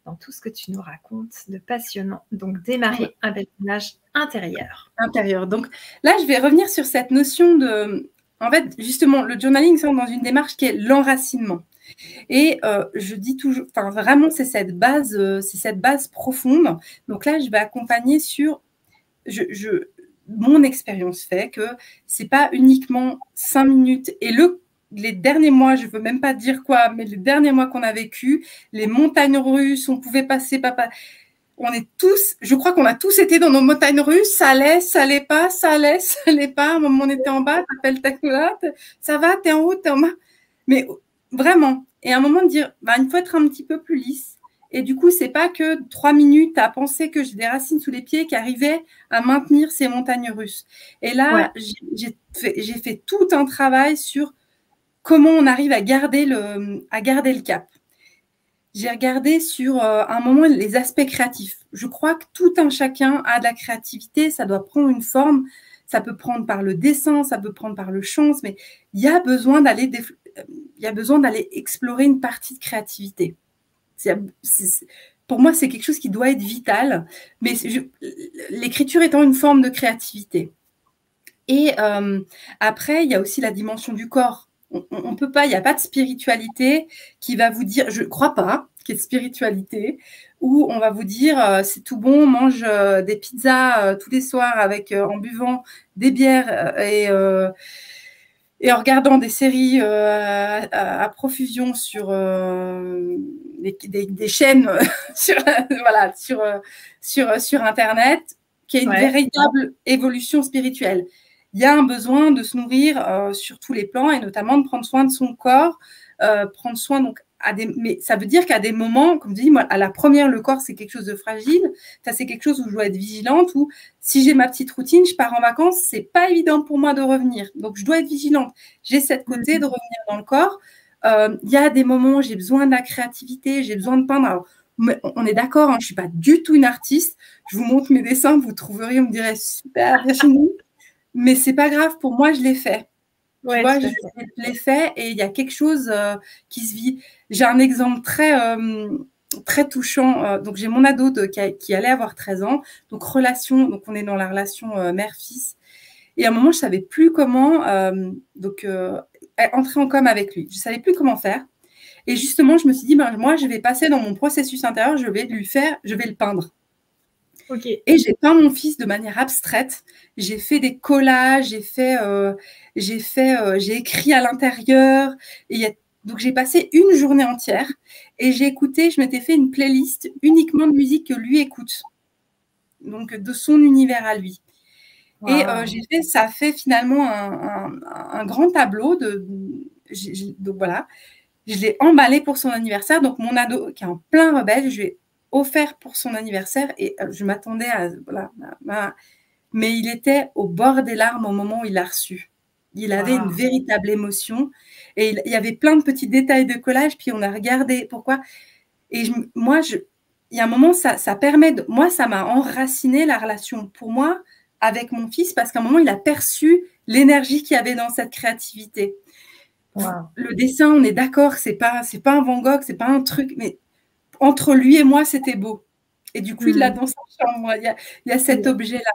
dans tout ce que tu nous racontes de passionnant. Donc, démarrer un village intérieur. Intérieur. Donc là, je vais revenir sur cette notion de... En fait, justement, le journaling semble dans une démarche qui est l'enracinement. Et je dis toujours, enfin vraiment, c'est cette base profonde. Donc là, je vais accompagner sur... mon expérience fait que c'est pas uniquement 5 minutes. Et les derniers mois, je veux même pas dire quoi, mais les derniers mois qu'on a vécu, les montagnes russes, on pouvait passer, papa. On est tous, je crois qu'on a tous été dans nos montagnes russes, ça allait pas, ça allait pas. À un moment, on était en bas, t'appelles ta là, ça va, t'es en haut, t'es en bas. Mais vraiment. Et à un moment, de dire, il faut être un petit peu plus lisse. Et du coup, c'est pas que 3 minutes à penser que j'ai des racines sous les pieds qui arrivaient à maintenir ces montagnes russes. Et là, j'ai fait tout un travail sur comment on arrive à garder le cap. J'ai regardé sur un moment les aspects créatifs. Je crois que tout un chacun a de la créativité, ça doit prendre une forme, ça peut prendre par le dessin, ça peut prendre par le chant, mais il y a besoin d'aller explorer une partie de créativité. Pour moi, c'est quelque chose qui doit être vital, mais l'écriture étant une forme de créativité. Et après, il y a aussi la dimension du corps. On ne peut pas, il n'y a pas de spiritualité qui va vous dire, je ne crois pas qu'il y ait de spiritualité, où on va vous dire, c'est tout bon, on mange des pizzas tous les soirs en buvant des bières et en regardant des séries à profusion sur des chaînes sur Internet, qui est une véritable évolution spirituelle. Il y a un besoin de se nourrir sur tous les plans et notamment de prendre soin de son corps, prendre soin donc mais ça veut dire qu'à des moments, comme je dis, moi, à la première, le corps, c'est quelque chose de fragile. Ça, c'est quelque chose où je dois être vigilante, où si j'ai ma petite routine, je pars en vacances, c'est pas évident pour moi de revenir. Donc, je dois être vigilante. J'ai cette côté de revenir dans le corps. Il y a des moments où j'ai besoin de la créativité, j'ai besoin de peindre. Alors, on est d'accord, je ne suis pas du tout une artiste. Je vous montre mes dessins, vous trouverez, on me dirait super, Virginie. Mais c'est pas grave, pour moi, je l'ai fait. Tu vois, je l'ai fait et il y a quelque chose qui se vit. J'ai un exemple très touchant. Donc, j'ai mon ado qui allait avoir 13 ans. Donc, donc on est dans la relation mère-fils. Et à un moment, je ne savais plus comment entrer en com avec lui. Je ne savais plus comment faire. Et justement, je me suis dit, moi, je vais passer dans mon processus intérieur, je vais le peindre. Okay. Et j'ai peint mon fils de manière abstraite. J'ai fait des collages, j'ai écrit à l'intérieur. Donc, j'ai passé une journée entière et j'ai écouté, je m'étais fait une playlist uniquement de musique que lui écoute. Donc, de son univers à lui. Wow. Et ça fait finalement un grand tableau. Donc, voilà. Je l'ai emballé pour son anniversaire. Donc, mon ado, qui est en plein rebelle, je lui ai offert pour son anniversaire et je m'attendais à... Voilà, mais il était au bord des larmes au moment où il l'a reçu. Il avait une véritable émotion et il y avait plein de petits détails de collage, puis on a regardé pourquoi. Et il y a un moment, ça permet moi, ça m'a enraciné la relation pour moi avec mon fils parce qu'à un moment, il a perçu l'énergie qu'il y avait dans cette créativité. Wow. Le dessin, on est d'accord, c'est pas un Van Gogh, c'est pas un truc, mais entre lui et moi, c'était beau. Et du coup, il l'a dans sa chambre. Il y a cet objet-là.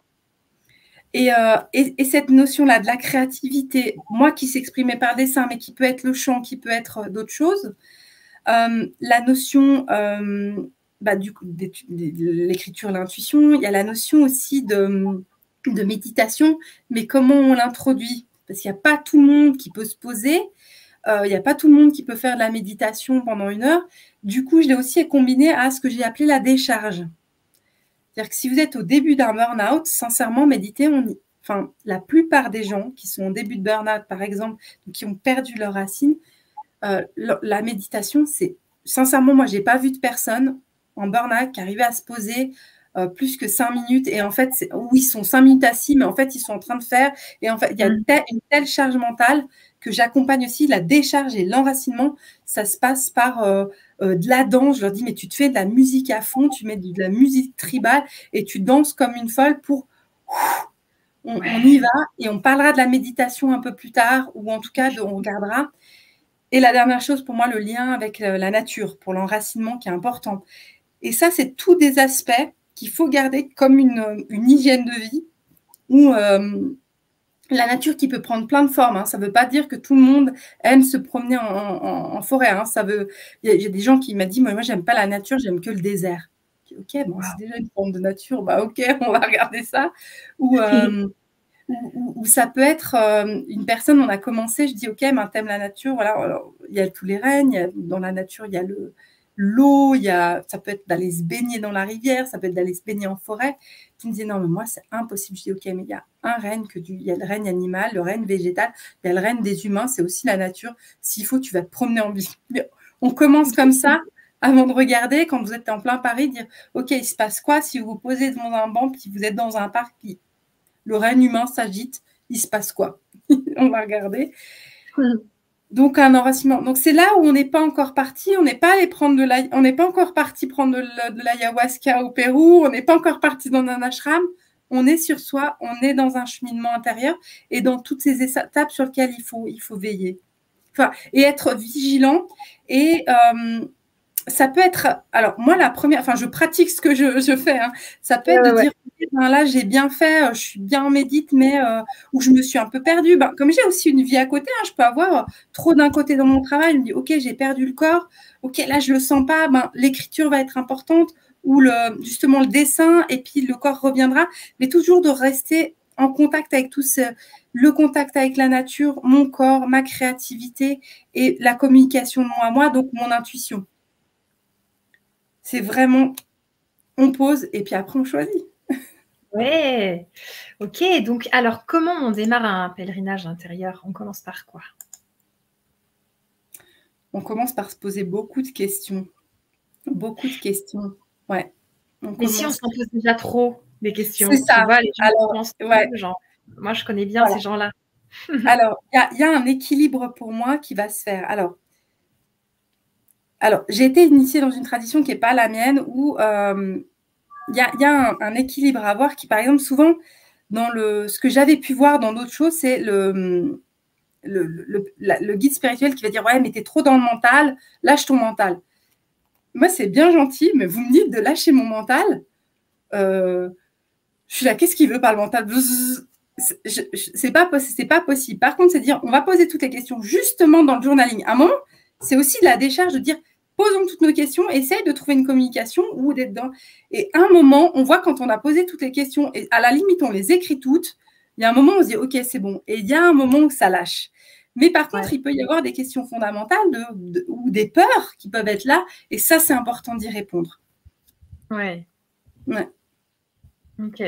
Et cette notion-là de la créativité, moi qui s'exprimait par dessin, mais qui peut être le chant, qui peut être d'autres choses, la notion de l'écriture, l'intuition, il y a la notion aussi de méditation, mais comment on l'introduit? Parce qu'il n'y a pas tout le monde qui peut se poser. Il n'y a pas tout le monde qui peut faire de la méditation pendant 1 heure. Du coup, je l'ai aussi combiné à ce que j'ai appelé la décharge. C'est-à-dire que si vous êtes au début d'un burn-out, sincèrement, méditer, la plupart des gens qui sont au début de burn-out, par exemple, qui ont perdu leurs racines, la méditation, c'est sincèrement, moi, j'ai pas vu de personne en burn-out qui arrivait à se poser plus que 5 minutes. Et en fait, oui, ils sont 5 minutes assis, mais en fait, ils sont en train de faire. Et en fait, il y a une telle charge mentale que j'accompagne aussi. La décharge et l'enracinement, ça se passe par de la danse. Je leur dis, mais tu te fais de la musique à fond, tu mets de la musique tribale et tu danses comme une folle pour... On y va et on parlera de la méditation un peu plus tard, ou en tout cas, on regardera. Et la dernière chose, pour moi, le lien avec la nature, pour l'enracinement qui est important. Et ça, c'est tous des aspects qu'il faut garder comme une hygiène de vie, où la nature qui peut prendre plein de formes. Hein. Ça ne veut pas dire que tout le monde aime se promener en forêt. Hein. Il y a des gens qui m'ont dit, moi, j'aime pas la nature, j'aime que le désert. Ok, bon, c'est déjà une forme de nature. Bah, ok, on va regarder ça. Ou ça peut être une personne, on a commencé, je dis, ok, ben, t'aimes la nature, voilà, alors, il y a tous les rennes, dans la nature, il y a l'eau, ça peut être d'aller se baigner dans la rivière, ça peut être d'aller se baigner en forêt. Tu me dis, non, mais moi, c'est impossible. Je dis, ok, mais il y a un renne, il y a le renne animal, le renne végétal, il y a le renne des humains, c'est aussi la nature. S'il faut, tu vas te promener en ville. On commence comme ça, avant de regarder, quand vous êtes en plein Paris, dire, ok, il se passe quoi si vous vous posez devant un banc, puis vous êtes dans un parc, puis le renne humain s'agite, il se passe quoi? On va regarder. Donc, un enracinement. Donc, c'est là où on n'est pas encore parti. On n'est pas allé prendre on n'est pas encore parti prendre de l'ayahuasca au Pérou. On n'est pas encore parti dans un ashram. On est sur soi. On est dans un cheminement intérieur et dans toutes ces étapes sur lesquelles il faut veiller. Enfin, et être vigilant. Et ça peut être, alors moi la première, enfin je pratique ce que je fais, hein. Ça peut être de dire, ben, là j'ai bien fait, je suis bien en médite, mais où je me suis un peu perdue. Ben, comme j'ai aussi une vie à côté, hein, je peux avoir trop d'un côté dans mon travail, je me dis, ok, j'ai perdu le corps, ok, là je le sens pas, ben, l'écriture va être importante, ou justement le dessin, et puis le corps reviendra, mais toujours de rester en contact avec le contact avec la nature, mon corps, ma créativité, et la communication de moi à moi, donc mon intuition. C'est vraiment, on pose et puis après on choisit. Ouais, ok. Donc, alors, comment on démarre un pèlerinage intérieur? On commence par quoi? On commence par se poser beaucoup de questions. Beaucoup de questions, ouais. Mais si on s'en pose déjà trop des questions, c'est ça. tu vois, les gens alors, pensent ouais. genre, moi je connais bien ces gens-là. Alors, il y a un équilibre pour moi qui va se faire. Alors j'ai été initiée dans une tradition qui n'est pas la mienne, où il y a un équilibre à avoir qui, par exemple, souvent, dans ce que j'avais pu voir dans d'autres choses, c'est le guide spirituel qui va dire, ouais, mais t'es trop dans le mental, lâche ton mental. Moi, c'est bien gentil, mais vous me dites de lâcher mon mental. Je suis là, qu'est-ce qu'il veut par le mental? C'est pas possible. Par contre, c'est dire, on va poser toutes les questions justement dans le journaling. À un moment, c'est aussi de la décharge de dire, posons toutes nos questions, essaye de trouver une communication ou d'être dans. Et à un moment, on voit quand on a posé toutes les questions, et à la limite, on les écrit toutes, il y a un moment où on se dit, ok, c'est bon. Et il y a un moment où ça lâche. Mais par contre, il peut y avoir des questions fondamentales ou des peurs qui peuvent être là, et ça, c'est important d'y répondre. Ouais. Ok.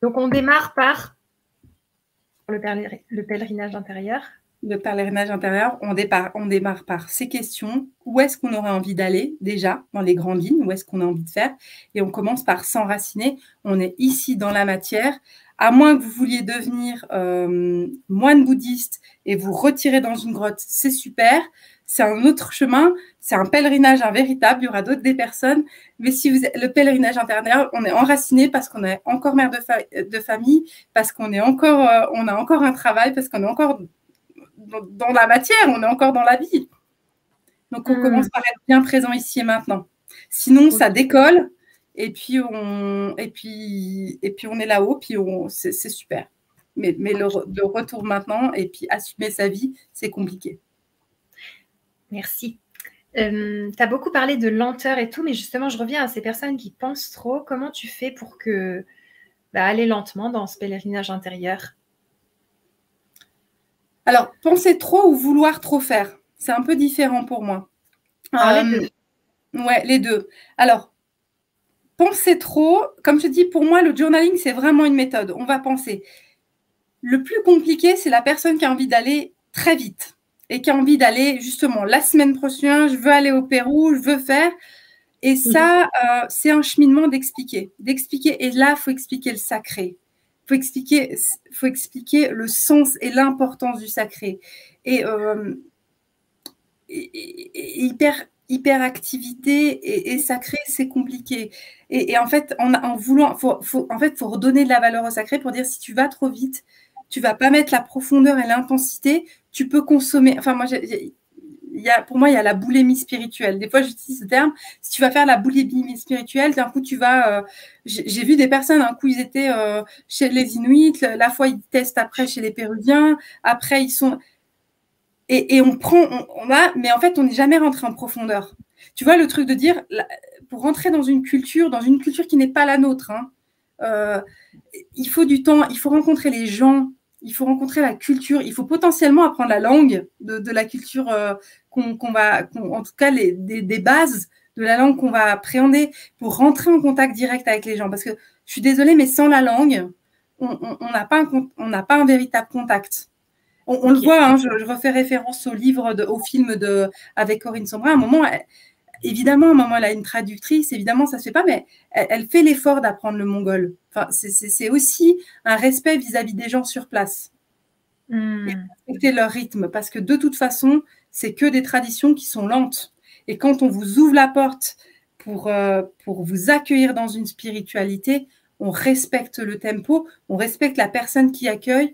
Donc, on démarre par le pèlerinage intérieur. Le pèlerinage intérieur, on démarre par ces questions. Où est-ce qu'on aurait envie d'aller déjà, dans les grandes lignes? Où est-ce qu'on a envie de faire? Et on commence par s'enraciner. On est ici dans la matière. À moins que vous vouliez devenir moine bouddhiste et vous retirer dans une grotte, c'est super. C'est un autre chemin. C'est un pèlerinage, un véritable. Il y aura des personnes. Mais si le pèlerinage intérieur, on est enraciné parce qu'on est encore mère de famille, parce qu'on est encore, on a encore un travail, parce qu'on est encore dans la matière, on est encore dans la vie. Donc, on commence par être bien présent ici et maintenant. Sinon, ça décolle et puis on est là-haut, puis c'est super. Mais le retour maintenant et puis assumer sa vie, c'est compliqué. Merci. Tu as beaucoup parlé de lenteur et tout, mais justement, je reviens à ces personnes qui pensent trop. Comment tu fais pour aller lentement dans ce pèlerinage intérieur? Alors, penser trop ou vouloir trop faire, c'est un peu différent pour moi. Les deux. Ouais, les deux. Alors, penser trop, comme je dis, pour moi, le journaling, c'est vraiment une méthode. On va penser. Le plus compliqué, c'est la personne qui a envie d'aller très vite. et qui a envie d'aller justement la semaine prochaine, je veux aller au Pérou, je veux faire. Et ça, c'est un cheminement d'expliquer. Et là, il faut expliquer le sacré. Faut expliquer le sens et l'importance du sacré. Et hyperactivité et sacré, c'est compliqué. Et en fait, faut redonner de la valeur au sacré pour dire si tu vas trop vite, tu vas pas mettre la profondeur et l'intensité, tu peux consommer. Enfin, pour moi, il y a la boulimie spirituelle. Des fois, j'utilise ce terme. Si tu vas faire la boulimie spirituelle, d'un coup, tu vas... j'ai vu des personnes, un coup, ils étaient chez les Inuits, la fois, ils testent après chez les Péruviens, après, ils sont... Et on va, mais en fait, on n'est jamais rentré en profondeur. Tu vois, le truc de dire, pour rentrer dans une culture qui n'est pas la nôtre, hein, il faut du temps, il faut rencontrer les gens, il faut rencontrer la culture, il faut potentiellement apprendre la langue de la culture en tout cas, des bases de la langue qu'on va appréhender pour rentrer en contact direct avec les gens. Parce que je suis désolée, mais sans la langue, on n'a pas un véritable contact. On le voit, hein, je refais référence au film avec Corinne Sombra. À un moment, évidemment, elle a une traductrice, évidemment, ça ne se fait pas, mais elle fait l'effort d'apprendre le mongol. Enfin, c'est aussi un respect vis-à-vis des gens sur place. Et respecter leur rythme, parce que de toute façon, c'est que des traditions qui sont lentes. Et quand on vous ouvre la porte pour vous accueillir dans une spiritualité, on respecte le tempo, on respecte la personne qui accueille.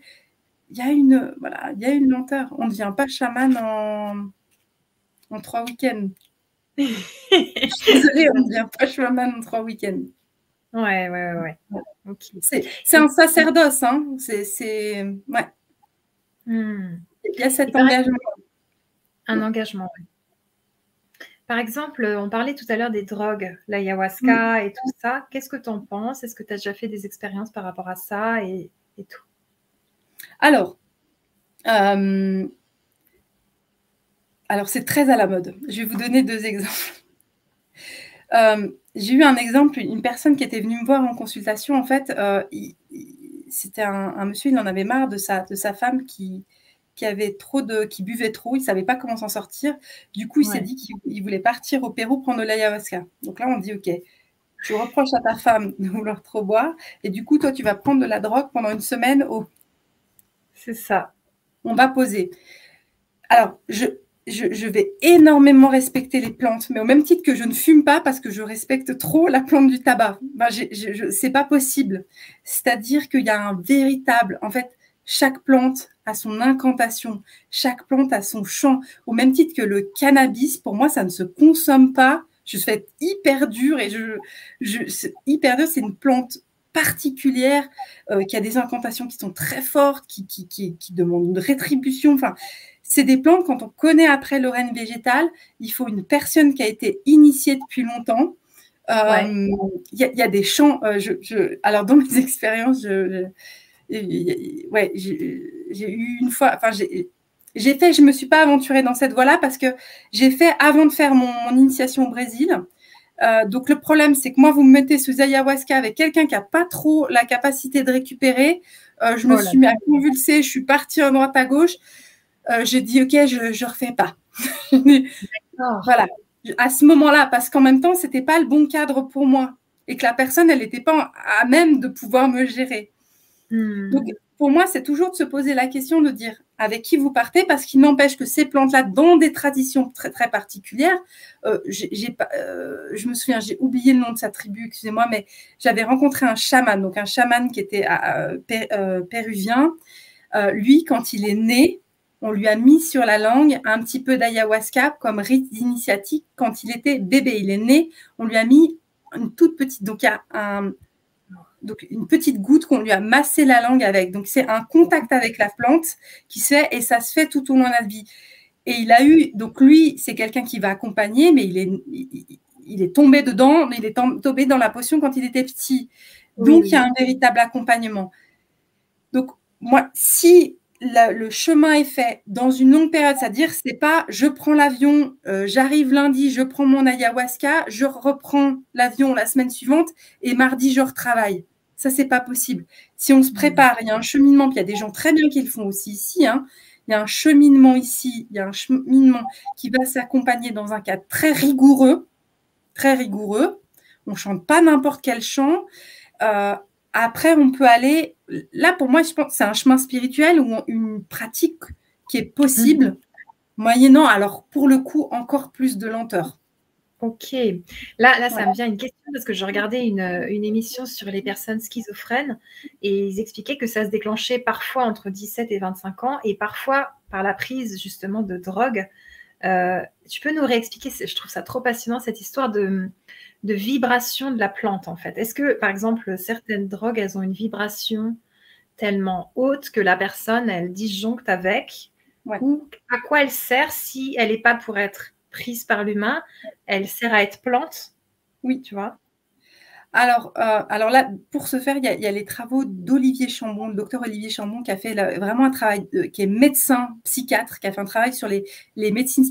Il y a une lenteur. On ne devient pas chaman en 3 week-ends. Je suis désolée, on ne devient pas chaman en 3 week-ends. Ouais. Okay. C'est un sacerdoce, hein. Ouais. Il y a cet engagement. Un engagement, oui. Par exemple, on parlait tout à l'heure des drogues, l'ayahuasca et tout ça. Qu'est-ce que tu en penses? Est-ce que tu as déjà fait des expériences par rapport à ça et tout? Alors, c'est très à la mode. Je vais vous donner 2 exemples. J'ai eu un exemple, une personne qui était venue me voir en consultation. En fait, c'était un monsieur, il en avait marre de sa femme qui buvait trop, il ne savait pas comment s'en sortir. Du coup, il s'est dit qu'il voulait partir au Pérou prendre de l'ayahuasca. Donc là, on dit, OK, tu reproches à ta femme de vouloir trop boire, et du coup, toi, tu vas prendre de la drogue pendant une semaine. C'est ça. On va poser. Alors, je vais énormément respecter les plantes, mais au même titre que je ne fume pas parce que je respecte trop la plante du tabac. C'est pas possible. C'est-à-dire qu'il y a un véritable... En fait, chaque plante a son incantation, chaque plante a son chant. Au même titre que le cannabis, pour moi, ça ne se consomme pas. Je suis faite hyper dure et hyper dure, c'est une plante particulière qui a des incantations qui sont très fortes, qui demandent une rétribution. Enfin, c'est des plantes, quand on connaît après le règne végétal, il faut une personne qui a été initiée depuis longtemps. Il y a des chants. Alors, dans mes expériences, j'ai eu une fois. Enfin, je me suis pas aventurée dans cette voie-là parce que j'ai fait avant de faire mon initiation au Brésil. Donc, le problème, c'est que moi, vous me mettez sous ayahuasca avec quelqu'un qui n'a pas trop la capacité de récupérer. Je me suis mis à convulser, je suis partie à droite à gauche. J'ai dit, OK, je ne refais pas. Voilà, à ce moment-là, parce qu'en même temps, ce n'était pas le bon cadre pour moi et que la personne, elle n'était pas à même de pouvoir me gérer. Donc, pour moi, c'est toujours de se poser la question de dire avec qui vous partez, parce qu'il n'empêche que ces plantes-là, dans des traditions très, très particulières, je me souviens, j'ai oublié le nom de sa tribu, excusez-moi, mais j'avais rencontré un chaman, donc un chaman qui était péruvien. Lui, quand il est né, on lui a mis sur la langue un petit peu d'ayahuasca comme rite d'initiatique quand il était bébé. Il est né, on lui a mis une toute petite, donc une petite goutte qu'on lui a massé la langue avec. Donc, c'est un contact avec la plante qui se fait et ça se fait tout au long de la vie. Et il a eu, donc lui, c'est quelqu'un qui va accompagner, mais il est tombé dedans, mais il est tombé dans la potion quand il était petit. Donc, il y a un véritable accompagnement. Donc, moi, si le chemin est fait dans une longue période, c'est-à-dire, c'est pas je prends l'avion, j'arrive lundi, je prends mon ayahuasca, je reprends l'avion la semaine suivante et mardi, je retravaille. Ça, c'est pas possible. Si on se prépare, il y a un cheminement, puis il y a des gens très bien qui le font aussi ici, hein. il y a un cheminement ici, il y a un cheminement qui va s'accompagner dans un cadre très rigoureux, très rigoureux. On ne chante pas n'importe quel chant. Après, on peut aller… Là, pour moi, je pense que c'est un chemin spirituel ou une pratique qui est possible, moyennant, alors pour le coup, encore plus de lenteur. Ok. Là, ça me vient une question parce que je regardais une émission sur les personnes schizophrènes et ils expliquaient que ça se déclenchait parfois entre 17 et 25 ans et parfois par la prise justement de drogue. Tu peux nous réexpliquer, je trouve ça trop passionnant, cette histoire de vibration de la plante en fait. Est-ce que par exemple certaines drogues, elles ont une vibration tellement haute que la personne, elle disjoncte avec ou à quoi elle sert si elle n'est pas pour être prise par l'humain, elle sert à être plante. Oui, tu vois. Alors là, pour ce faire, il y a les travaux d'Olivier Chambon, le docteur Olivier Chambon, qui a fait vraiment un travail, qui est médecin, psychiatre, qui a fait un travail sur les médecines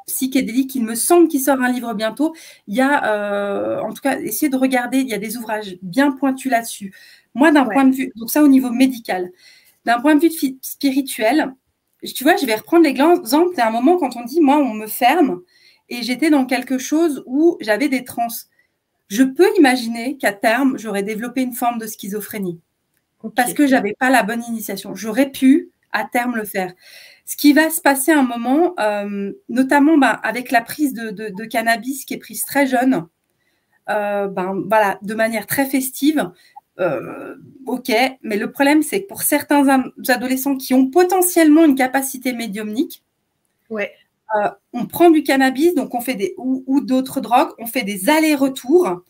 psychédéliques. Il me semble qu'il sort un livre bientôt. Il y a, en tout cas, essayez de regarder, il y a des ouvrages bien pointus là-dessus. Moi, d'un point de vue, donc ça au niveau médical, d'un point de vue spirituel, tu vois, je vais reprendre l'exemple d'un moment quand on dit, moi, on me ferme et j'étais dans quelque chose où j'avais des trans. Je peux imaginer qu'à terme, j'aurais développé une forme de schizophrénie parce que je n'avais pas la bonne initiation. J'aurais pu, à terme, le faire. Ce qui va se passer à un moment, notamment avec la prise de cannabis qui est prise très jeune, voilà, de manière très festive, ok, mais le problème, c'est que pour certains adolescents qui ont potentiellement une capacité médiumnique, on prend du cannabis, donc on fait ou d'autres drogues, on fait des allers-retours.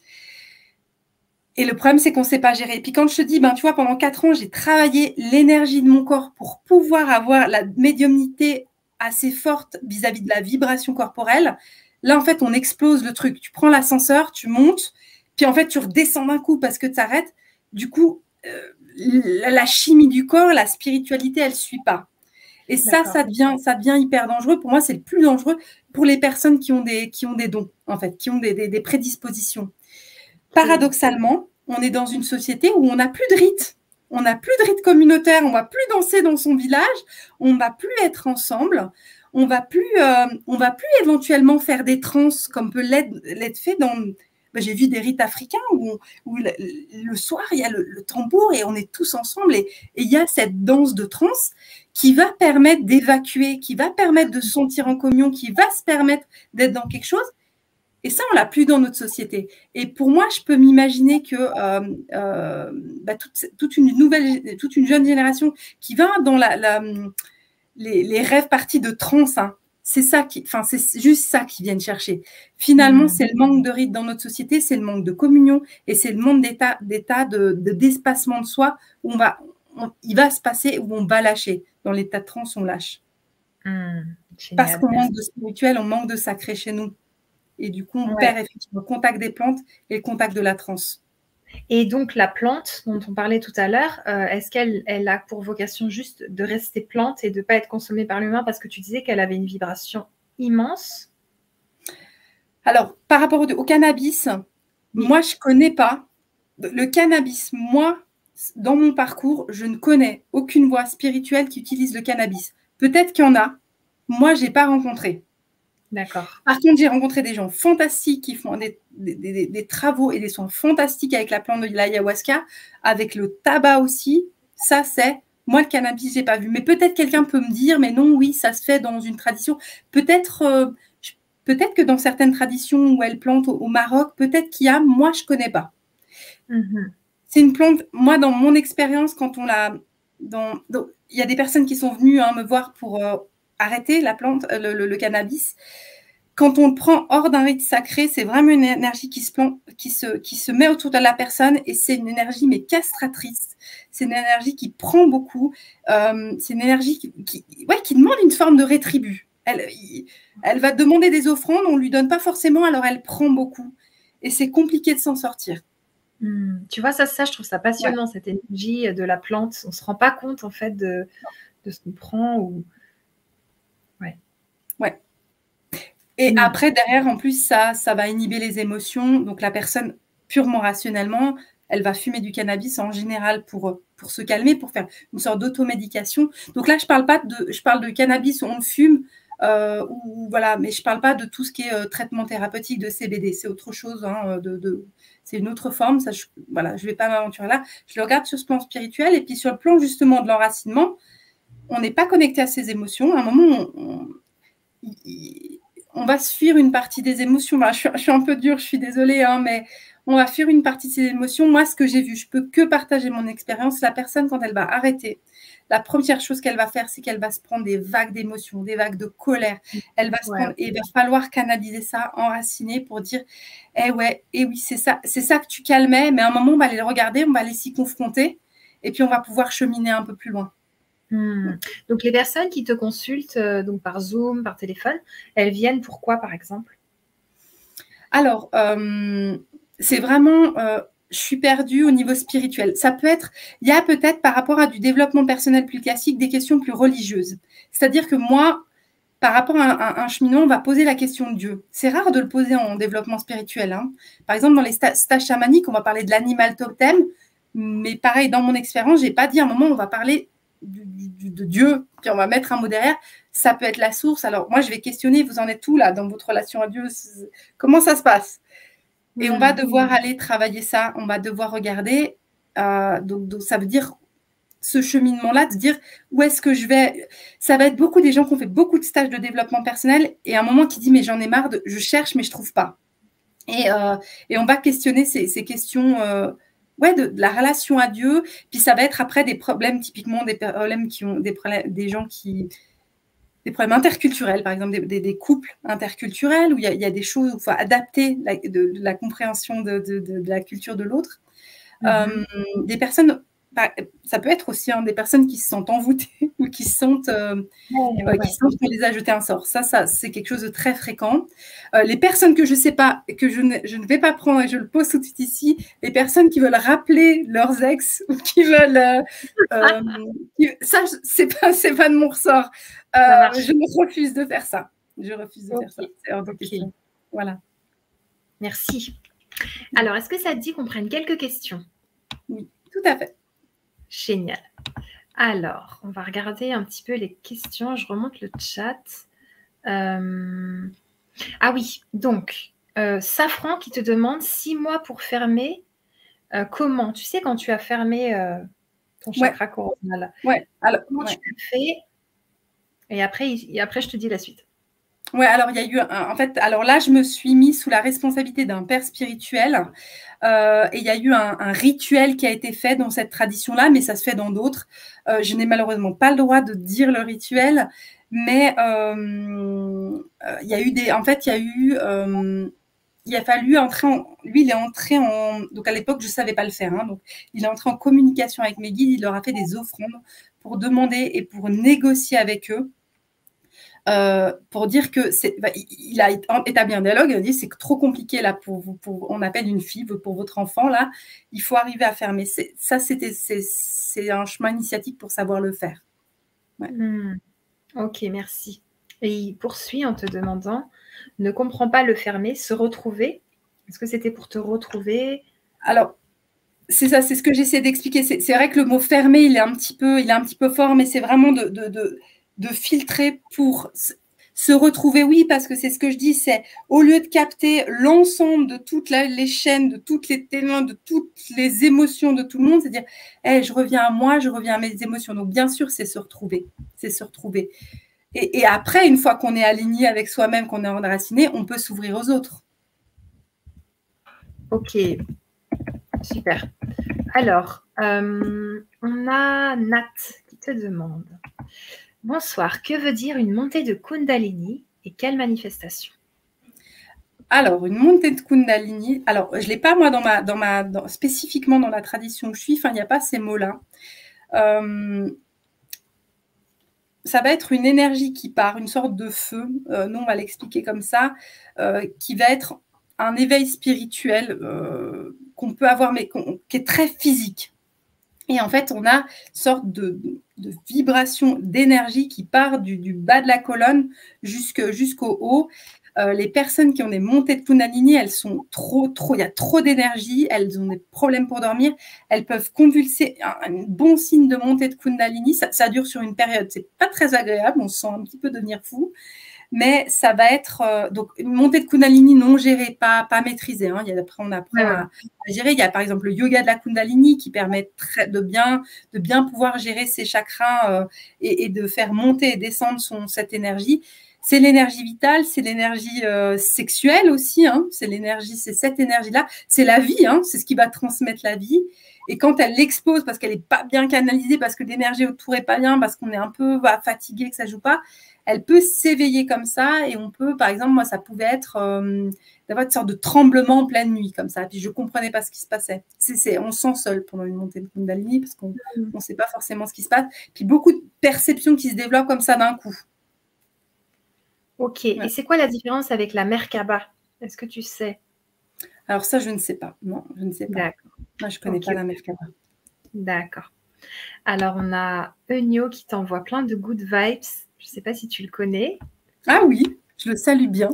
Et le problème, c'est qu'on ne sait pas gérer. Et puis quand je te dis, tu vois, pendant 4 ans, j'ai travaillé l'énergie de mon corps pour pouvoir avoir la médiumnité assez forte vis-à-vis de la vibration corporelle. Là, en fait, on explose le truc. Tu prends l'ascenseur, tu montes, puis en fait, tu redescends d'un coup parce que tu arrêtes. Du coup, la chimie du corps, la spiritualité, elle ne suit pas. Et ça devient hyper dangereux. Pour moi, c'est le plus dangereux pour les personnes qui ont des dons, en fait, qui ont des prédispositions. Paradoxalement, on est dans une société où on n'a plus de rites. On n'a plus de rites communautaires. On ne va plus danser dans son village. On ne va plus être ensemble. On ne va plus éventuellement faire des trans comme peut l'être fait dans… J'ai vu des rites africains où le soir, il y a le tambour et on est tous ensemble. Et il y a cette danse de trans qui va permettre d'évacuer, qui va permettre de se sentir en communion, qui va se permettre d'être dans quelque chose. Et ça, on ne l'a plus dans notre société. Et pour moi, je peux m'imaginer que toute une jeune génération qui va dans les rêves partis de trans, c'est juste ça qu'ils viennent chercher. Finalement, c'est le manque de rites dans notre société, c'est le manque de communion et c'est le manque d'état d'espacement de soi où il va se passer, où on va lâcher. Dans l'état de trans, on lâche. Parce qu'on manque de spirituel, on manque de sacré chez nous. Et du coup, on perd effectivement le contact des plantes et le contact de la transe. Et donc, la plante dont on parlait tout à l'heure, est-ce qu'elle a pour vocation juste de rester plante et de ne pas être consommée par l'humain parce que tu disais qu'elle avait une vibration immense? Alors, par rapport au cannabis, moi, je ne connais pas. Le cannabis, moi, dans mon parcours, je ne connais aucune voie spirituelle qui utilise le cannabis. Peut-être qu'il y en a. Moi, je n'ai pas rencontré. D'accord. Par contre, j'ai rencontré des gens fantastiques qui font des travaux et des soins fantastiques avec la plante de l'ayahuasca, avec le tabac aussi. Ça, c'est… Moi, le cannabis, je n'ai pas vu. Mais peut-être quelqu'un peut me dire, mais non, oui, ça se fait dans une tradition. Peut-être que dans certaines traditions où elles plantent au Maroc, peut-être qu'il y a… Moi, je ne connais pas. C'est une plante… Moi, dans mon expérience, quand on l'a… Il y a des personnes qui sont venues me voir pour… arrêter la plante, le cannabis. Quand on le prend hors d'un rite sacré, c'est vraiment une énergie qui se met autour de la personne et c'est une énergie mais castratrice. C'est une énergie qui prend beaucoup. C'est une énergie qui demande une forme de rétribut. Elle va demander des offrandes, on ne lui donne pas forcément, alors elle prend beaucoup. Et c'est compliqué de s'en sortir. Tu vois, ça, je trouve ça passionnant, cette énergie de la plante. On ne se rend pas compte, en fait, de ce qu'on prend ou… Ouais. Et après, derrière, en plus, ça va inhiber les émotions. Donc, la personne, purement rationnellement, elle va fumer du cannabis en général pour pour se calmer, pour faire une sorte d'automédication. Donc là, je parle de cannabis, on le fume, voilà, mais je parle pas de tout ce qui est traitement thérapeutique de CBD. C'est autre chose, hein, c'est une autre forme. Ça, voilà, je vais pas m'aventurer là. Je le regarde sur ce plan spirituel et puis sur le plan justement de l'enracinement, on n'est pas connecté à ses émotions. À un moment, on va se fuir une partie des émotions. Bah, je suis un peu dure, je suis désolée, hein, mais on va fuir une partie de ses émotions. Moi, ce que j'ai vu, je peux que partager mon expérience. La personne, quand elle va arrêter, la première chose qu'elle va faire, c'est qu'elle va se prendre des vagues d'émotions, des vagues de colère. Elle va se prendre, et il va falloir canaliser ça, enraciner pour dire, ouais, oui, c'est ça que tu calmais, mais à un moment, on va aller le regarder, on va aller s'y confronter, et puis on va pouvoir cheminer un peu plus loin. Donc, les personnes qui te consultent donc par Zoom, par téléphone, elles viennent pour quoi, par exemple? Alors, c'est vraiment, je suis perdue au niveau spirituel. Ça peut être, il y a peut-être par rapport à du développement personnel plus classique, des questions plus religieuses. C'est-à-dire que moi, par rapport à un cheminement, on va poser la question de Dieu. C'est rare de le poser en développement spirituel, hein. Par exemple, dans les stages chamaniques, on va parler de l'animal totem, mais pareil, dans mon expérience, j'ai pas dit à un moment, on va parler de Dieu, puis on va mettre un mot derrière. Ça peut être la source. Alors, moi, je vais questionner, vous en êtes où là dans votre relation à Dieu? Comment ça se passe? Et on va devoir aller travailler ça. On va devoir regarder. Donc, ça veut dire ce cheminement-là, de dire où est-ce que je vais. Ça va être beaucoup des gens qui ont fait beaucoup de stages de développement personnel et à un moment qui dit mais j'en ai marre, je cherche mais je trouve pas. Et on va questionner ces questions de la relation à Dieu. Puis ça va être après des problèmes, typiquement des problèmes qui ont des gens qui. Des problèmes interculturels, par exemple des couples interculturels où il y a des choses où il faut adapter la compréhension de la culture de l'autre. Des personnes, ça peut être aussi des personnes qui se sentent envoûtées ou qui se sentent qu'on les a jeté un sort. Ça c'est quelque chose de très fréquent. Les personnes que je ne sais pas, que je ne vais pas prendre et je le pose tout de suite ici, les personnes qui veulent rappeler leurs ex ou qui veulent... ça, c'est pas de mon ressort. Je me refuse de faire ça. Je refuse de faire ça. C'est hors de question. Voilà. Merci. Alors, est-ce que ça te dit qu'on prenne quelques questions? Oui, tout à fait. Génial. Alors, on va regarder un petit peu les questions. Je remonte le chat. Ah oui, donc, Safran qui te demande 6 mois pour fermer. Comment? Tu sais, quand tu as fermé ton chakra coronal, comment tu le fais? Et après, je te dis la suite. Ouais, alors il y a eu alors là, je me suis mis sous la responsabilité d'un père spirituel et il y a eu un rituel qui a été fait dans cette tradition-là, mais ça se fait dans d'autres. Je n'ai malheureusement pas le droit de dire le rituel, mais il y a eu il a fallu entrer lui, il est entré donc à l'époque, je ne savais pas le faire, hein, donc il est entré en communication avec mes guides, il leur a fait des offrandes pour demander et pour négocier avec eux. Pour dire que il a établi un dialogue, il a dit c'est trop compliqué là on appelle une fille pour votre enfant là, il faut arriver à fermer. C'est un chemin initiatique pour savoir le faire. Ouais. Ok, merci. Et il poursuit en te demandant, ne comprends pas le fermer, se retrouver. Est-ce que c'était pour te retrouver? Alors, c'est ça, c'est ce que j'essaie d'expliquer. C'est vrai que le mot fermer, il est un petit peu fort, mais c'est vraiment de filtrer pour se retrouver, oui, parce que c'est ce que je dis, c'est au lieu de capter l'ensemble de toutes les chaînes, de toutes les témoins, de toutes les émotions de tout le monde, c'est dire, je reviens à moi, je reviens à mes émotions. Donc, bien sûr, c'est se retrouver. C'est se retrouver. Et après, une fois qu'on est aligné avec soi-même, qu'on est enraciné, on peut s'ouvrir aux autres. Ok, super. Alors, on a Nat qui te demande. Bonsoir, que veut dire une montée de Kundalini et quelle manifestation? Alors, une montée de Kundalini, alors je ne l'ai pas moi spécifiquement dans la tradition où je suis, il n'y a pas ces mots-là. Ça va être une énergie qui part, une sorte de feu, nous on va l'expliquer comme ça, qui va être un éveil spirituel qu'on peut avoir, mais qui est très physique. Et en fait, on a une sorte de vibration d'énergie qui part du bas de la colonne jusqu'au haut. Les personnes qui ont des montées de Kundalini, elles sont il y a trop d'énergie, elles ont des problèmes pour dormir, elles peuvent convulser. Un bon signe de montée de Kundalini, ça dure sur une période, c'est pas très agréable, on se sent un petit peu devenir fou, mais ça va être donc une montée de Kundalini non gérée, pas maîtrisée. Hein. Après, on apprend à gérer. Il y a par exemple le yoga de la Kundalini qui permet de bien pouvoir gérer ses chakras et de faire monter et descendre cette énergie. C'est l'énergie vitale, c'est l'énergie sexuelle aussi. Hein. C'est cette énergie-là. C'est la vie, hein. C'est ce qui va transmettre la vie. Et quand elle l'expose parce qu'elle n'est pas bien canalisée, parce que l'énergie autour n'est pas bien, parce qu'on est un peu fatigué, que ça ne joue pas, elle peut s'éveiller comme ça. Et on peut, par exemple, moi, ça pouvait être d'avoir une sorte de tremblement en pleine nuit comme ça. Puis je ne comprenais pas ce qui se passait. On se sent seul pendant une montée de Kundalini parce qu'on ne sait pas forcément ce qui se passe. Puis beaucoup de perceptions qui se développent comme ça d'un coup. Ok. Ouais. Et c'est quoi la différence avec la Merkaba? Est-ce que tu sais? Alors ça, je ne sais pas. Non, je ne sais pas. D'accord. Moi, je ne connais pas la Merkaba. D'accord. Alors, on a Enyo qui t'envoie plein de good vibes. Je ne sais pas si tu le connais. Ah oui, je le salue bien.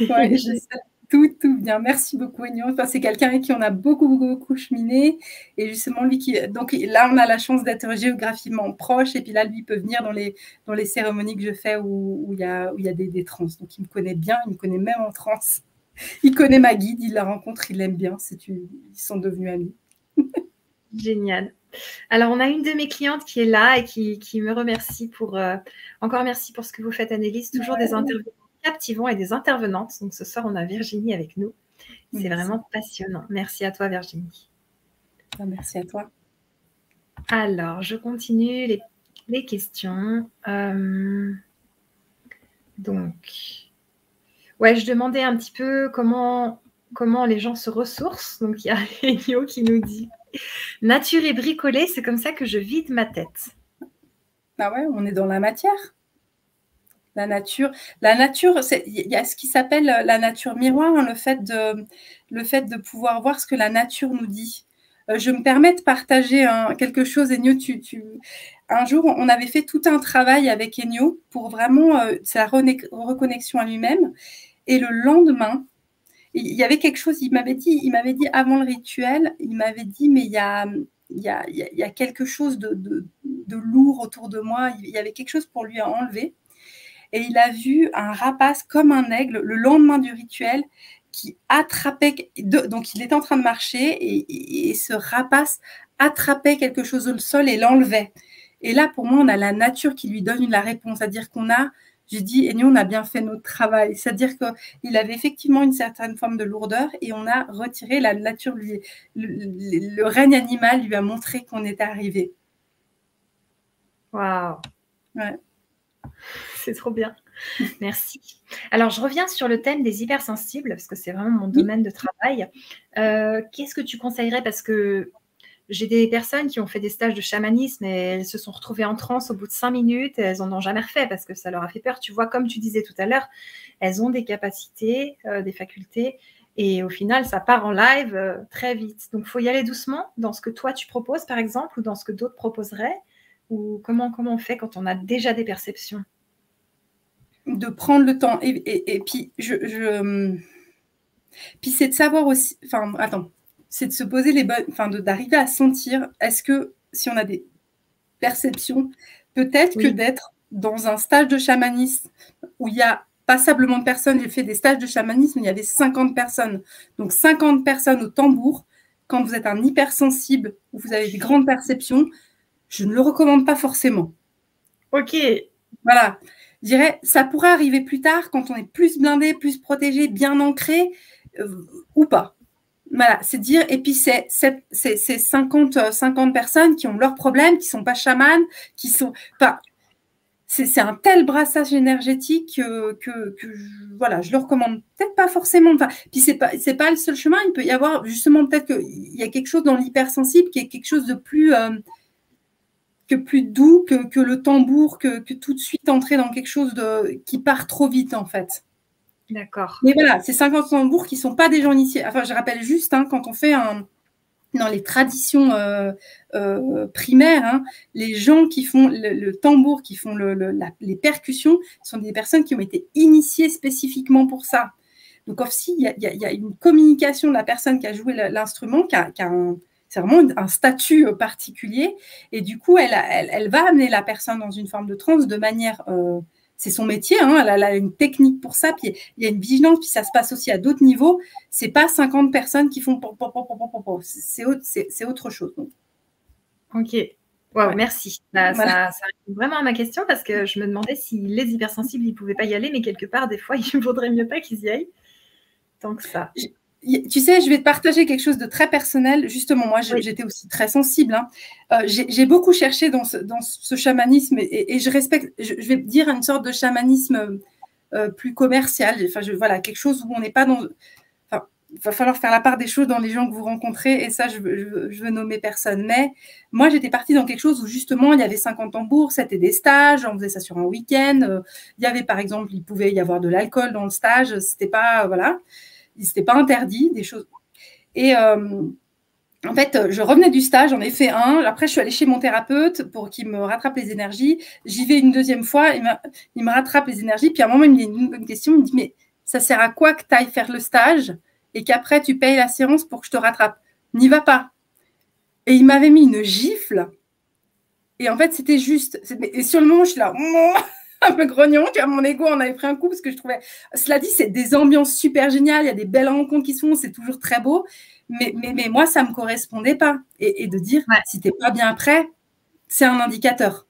Ouais, je salue tout bien. Merci beaucoup, Enyo. Enfin, c'est quelqu'un avec qui on a beaucoup cheminé. Et justement, lui donc là, on a la chance d'être géographiquement proche. Et puis là, lui peut venir dans les cérémonies que je fais où il y a des trans. Donc, il me connaît bien. Il me connaît même en trans. Il connaît ma guide. Il la rencontre. Il l'aime bien. Ils sont devenus amis. Génial. Alors, on a une de mes clientes qui est là et qui me remercie encore merci pour ce que vous faites, Annelise. Toujours des intervenants captivants et des intervenantes. Donc, ce soir, on a Virginie avec nous. C'est vraiment passionnant. Merci à toi, Virginie. Merci à toi. Alors, je continue les questions. Donc, ouais, je demandais un petit peu comment les gens se ressourcent. Donc, il y a Enyo qui nous dit « Nature et bricolée, c'est comme ça que je vide ma tête. » Ah ouais, on est dans la matière. La nature, il y a ce qui s'appelle la nature miroir, hein, le fait de pouvoir voir ce que la nature nous dit. Je me permets de partager quelque chose, Enyo. Un jour, on avait fait tout un travail avec Enyo pour vraiment sa reconnexion à lui-même. Et le lendemain, il y avait quelque chose, il m'avait dit avant le rituel, il m'avait dit, mais il y a quelque chose de lourd autour de moi. Il y avait quelque chose pour lui à enlever. Et il a vu un rapace comme un aigle le lendemain du rituel qui attrapait, donc il était en train de marcher et ce rapace attrapait quelque chose au sol et l'enlevait. Et là, pour moi, on a la nature qui lui donne la réponse, c'est-à-dire j'ai dit, et nous, on a bien fait notre travail, c'est-à-dire qu'il avait effectivement une certaine forme de lourdeur et on a retiré la nature, le règne animal lui a montré qu'on était arrivé. Waouh. Ouais. C'est trop bien. Merci. Alors, je reviens sur le thème des hypersensibles, parce que c'est vraiment mon domaine de travail. Qu'est-ce que tu conseillerais? Parce que j'ai des personnes qui ont fait des stages de chamanisme et elles se sont retrouvées en transe au bout de 5 minutes et elles n'en ont jamais refait parce que ça leur a fait peur. Tu vois, comme tu disais tout à l'heure, elles ont des capacités, des facultés et au final, ça part en live très vite. Donc, il faut y aller doucement dans ce que toi, tu proposes, par exemple, ou dans ce que d'autres proposeraient. Ou comment on fait quand on a déjà des perceptions? De prendre le temps et puis puis c'est de savoir aussi, c'est de se poser d'arriver à sentir, est-ce que si on a des perceptions, peut-être que d'être dans un stage de chamanisme où il y a passablement de personnes, j'ai fait des stages de chamanisme, il y avait 50 personnes, donc 50 personnes au tambour. Quand vous êtes un hypersensible ou vous avez des grandes perceptions, je ne le recommande pas forcément. Ok. Voilà. Je dirais, ça pourrait arriver plus tard quand on est plus blindé, plus protégé, bien ancré ou pas. Voilà, c'est dire, et puis c'est 50 personnes qui ont leurs problèmes, qui ne sont pas chamanes, qui sont. Enfin, c'est un tel brassage énergétique que voilà, je le recommande peut-être pas forcément. Enfin, puis c'est pas le seul chemin. Il peut y avoir justement peut-être qu'il y a quelque chose dans l'hypersensible qui est quelque chose de plus doux que le tambour, que tout de suite entrer dans quelque chose qui part trop vite en fait. D'accord. Mais voilà, ces 50 tambours qui ne sont pas des gens initiés. Enfin, je rappelle juste, quand on fait dans les traditions primaires, hein, les gens qui font le tambour, qui font les percussions, sont des personnes qui ont été initiées spécifiquement pour ça. Donc aussi, il y a une communication de la personne qui a joué l'instrument, c'est vraiment un statut particulier. Et du coup, elle va amener la personne dans une forme de transe de manière... c'est son métier, hein, elle a une technique pour ça, puis il y a une vigilance, puis ça se passe aussi à d'autres niveaux. C'est pas 50 personnes qui font... C'est autre chose. Donc. Ok. Wow, ouais. Merci. Ça répond vraiment à ma question parce que je me demandais si les hypersensibles, ils ne pouvaient pas y aller, mais quelque part, des fois, il ne vaudrait mieux pas qu'ils y aillent. Tant que ça. Tu sais, je vais te partager quelque chose de très personnel. Justement, moi, j'étais aussi très sensible. Hein. J'ai beaucoup cherché dans ce chamanisme et je respecte, je vais dire une sorte de chamanisme plus commercial. Enfin, voilà, quelque chose où on n'est pas dans... Enfin, il va falloir faire la part des choses dans les gens que vous rencontrez et ça, je veux nommer personne. Mais moi, j'étais partie dans quelque chose où justement, il y avait 50 tambours, c'était des stages, on faisait ça sur un week-end. Il y avait, par exemple, il pouvait y avoir de l'alcool dans le stage. C'était pas... Voilà. C'était pas interdit, des choses. Et en fait, je revenais du stage, j'en ai fait un. Après, je suis allée chez mon thérapeute pour qu'il me rattrape les énergies. J'y vais une deuxième fois, il me rattrape les énergies. Puis à un moment, il me dit une question, il me dit, mais ça sert à quoi que tu ailles faire le stage et qu'après, tu payes la séance pour que je te rattrape? N'y va pas. Et il m'avait mis une gifle. Et en fait, c'était juste. Et sur le moment, je suis là... un peu grognon, tu vois, mon ego en avait pris un coup parce que je trouvais, cela dit, c'est des ambiances super géniales, il y a des belles rencontres qui se font, c'est toujours très beau, mais moi, ça ne me correspondait pas. Et de dire, si tu n'es pas bien prêt, c'est un indicateur.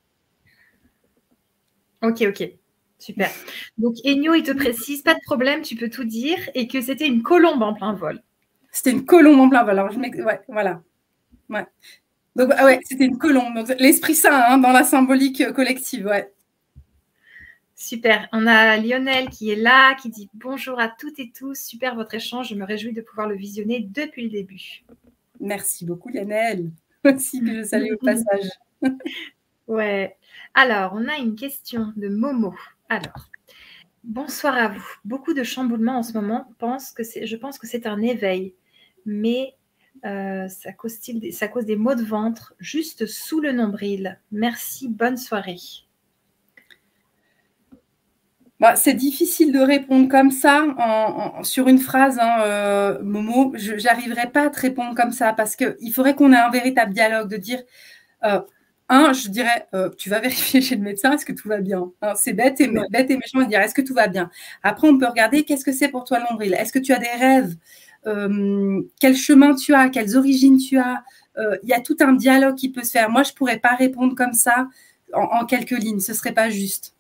Ok, super. Donc, Enyo, il te précise, pas de problème, tu peux tout dire, et que c'était une colombe en plein vol. C'était une colombe en plein vol, alors voilà. Ouais. Donc, c'était une colombe, donc, l'Esprit Saint, hein, dans la symbolique collective, ouais. Super. On a Lionel qui est là, qui dit bonjour à toutes et tous. Super votre échange. Je me réjouis de pouvoir le visionner depuis le début. Merci beaucoup, Lionel. Aussi que je salue au passage. Ouais. Alors, on a une question de Momo. Alors, bonsoir à vous. Beaucoup de chamboulements en ce moment. Je pense que c'est un éveil, mais ça cause des maux de ventre juste sous le nombril. Merci. Bonne soirée. C'est difficile de répondre comme ça sur une phrase, hein, Momo. Je n'arriverai pas à te répondre comme ça parce qu'il faudrait qu'on ait un véritable dialogue de dire, je dirais, tu vas vérifier chez le médecin, est-ce que tout va bien, hein, c'est bête et méchant de dire, est-ce que tout va bien. Après, on peut regarder, qu'est-ce que c'est pour toi le nombril? Est-ce que tu as des rêves? Quel chemin tu as? Quelles origines tu as? Il y a tout un dialogue qui peut se faire. Moi, je ne pourrais pas répondre comme ça en quelques lignes. Ce ne serait pas juste.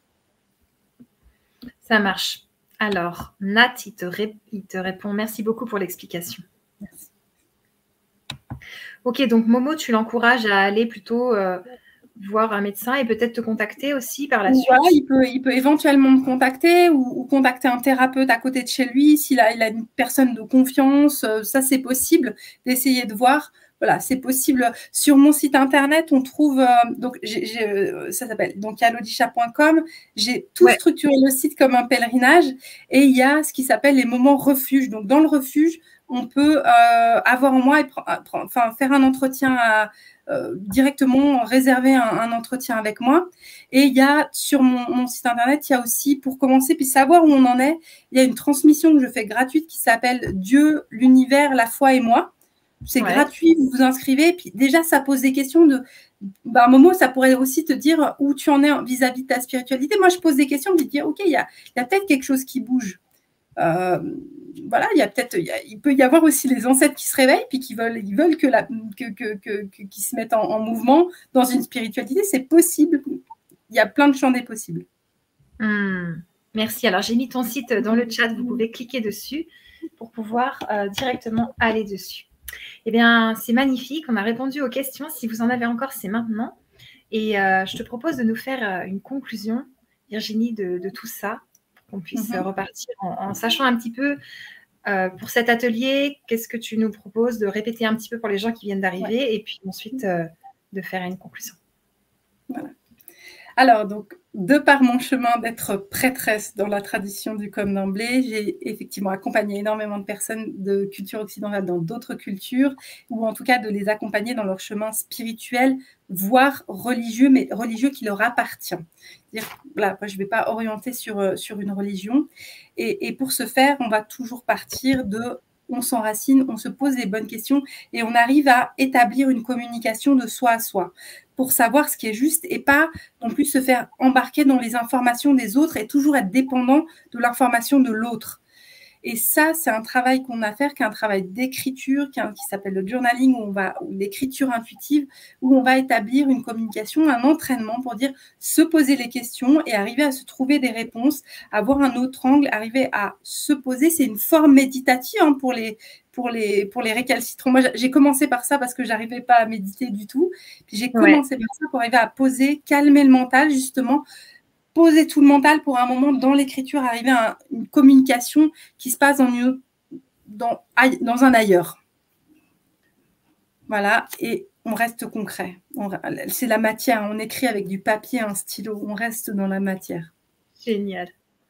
Ça marche. Alors, Nat, il te répond. Merci beaucoup pour l'explication. Merci. Ok, donc Momo, tu l'encourages à aller plutôt voir un médecin et peut-être te contacter aussi par la suite. Voilà, il peut éventuellement me contacter ou contacter un thérapeute à côté de chez lui s'il a une personne de confiance. Ça, c'est possible d'essayer de voir. Voilà, c'est possible. Sur mon site internet, on trouve donc ça s'appelle donc yalodisha.com. J'ai tout structuré le site comme un pèlerinage et il y a ce qui s'appelle les moments refuge. Donc dans le refuge, on peut avoir en moi faire un entretien directement réserver un entretien avec moi. Et il y a sur mon site internet, il y a aussi, pour commencer, puis savoir où on en est, il y a une transmission que je fais gratuite qui s'appelle Dieu, l'univers, la foi et moi. C'est gratuit, vous vous inscrivez. Puis déjà, ça pose des questions de... à un moment, ça pourrait aussi te dire où tu en es vis-à-vis de ta spiritualité. Moi, je pose des questions, je dis, ok, il y a peut-être quelque chose qui bouge. Voilà, il peut y avoir aussi les ancêtres qui se réveillent puis qui veulent qu'ils se mettent en mouvement dans une spiritualité. C'est possible. Il y a plein de champs des possibles. Merci. Alors, j'ai mis ton site dans le chat. Vous pouvez cliquer dessus pour pouvoir directement aller dessus. Eh bien, c'est magnifique. On a répondu aux questions. Si vous en avez encore, c'est maintenant. Et je te propose de nous faire une conclusion, Virginie, de tout ça, pour qu'on puisse repartir en sachant un petit peu pour cet atelier, qu'est-ce que tu nous proposes de répéter un petit peu pour les gens qui viennent d'arriver et puis ensuite de faire une conclusion. Voilà. Alors, donc, de par mon chemin d'être prêtresse dans la tradition du Comme d'emblée, j'ai effectivement accompagné énormément de personnes de culture occidentale dans d'autres cultures, ou en tout cas de les accompagner dans leur chemin spirituel, voire religieux, mais religieux qui leur appartient. C'est-à-dire, là, moi, je ne vais pas orienter sur une religion. Et pour ce faire, on va toujours partir de... On s'enracine, on se pose les bonnes questions et on arrive à établir une communication de soi à soi pour savoir ce qui est juste et pas non plus se faire embarquer dans les informations des autres et toujours être dépendant de l'information de l'autre. Et ça, c'est un travail qu'on a à faire, qui est un travail d'écriture, qui s'appelle le journaling, ou l'écriture intuitive, où on va établir une communication, un entraînement pour dire se poser les questions et arriver à se trouver des réponses, avoir un autre angle, arriver à se poser. C'est une forme méditative hein, pour les récalcitrants. Moi, j'ai commencé par ça parce que j'arrivais pas à méditer du tout. Puis j'ai commencé par ça pour arriver à poser, calmer le mental, justement, poser tout le mental pour un moment dans l'écriture, arriver à une communication qui se passe dans un ailleurs. Voilà, et on reste concret. C'est la matière, on écrit avec du papier, un stylo, on reste dans la matière. Génial.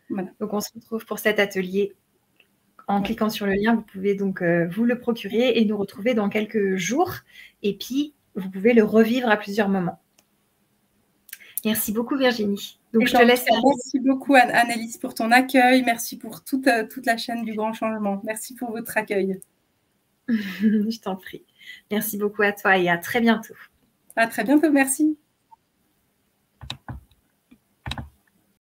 Voilà. Donc, on se retrouve pour cet atelier. En cliquant sur le lien, vous pouvez donc vous le procurer et nous retrouver dans quelques jours. Et puis, vous pouvez le revivre à plusieurs moments. Merci beaucoup, Virginie. Donc, je te laisse. Merci beaucoup, Annelise, pour ton accueil. Merci pour toute la chaîne du Grand Changement. Merci pour votre accueil. Je t'en prie. Merci beaucoup à toi et à très bientôt. À très bientôt, merci.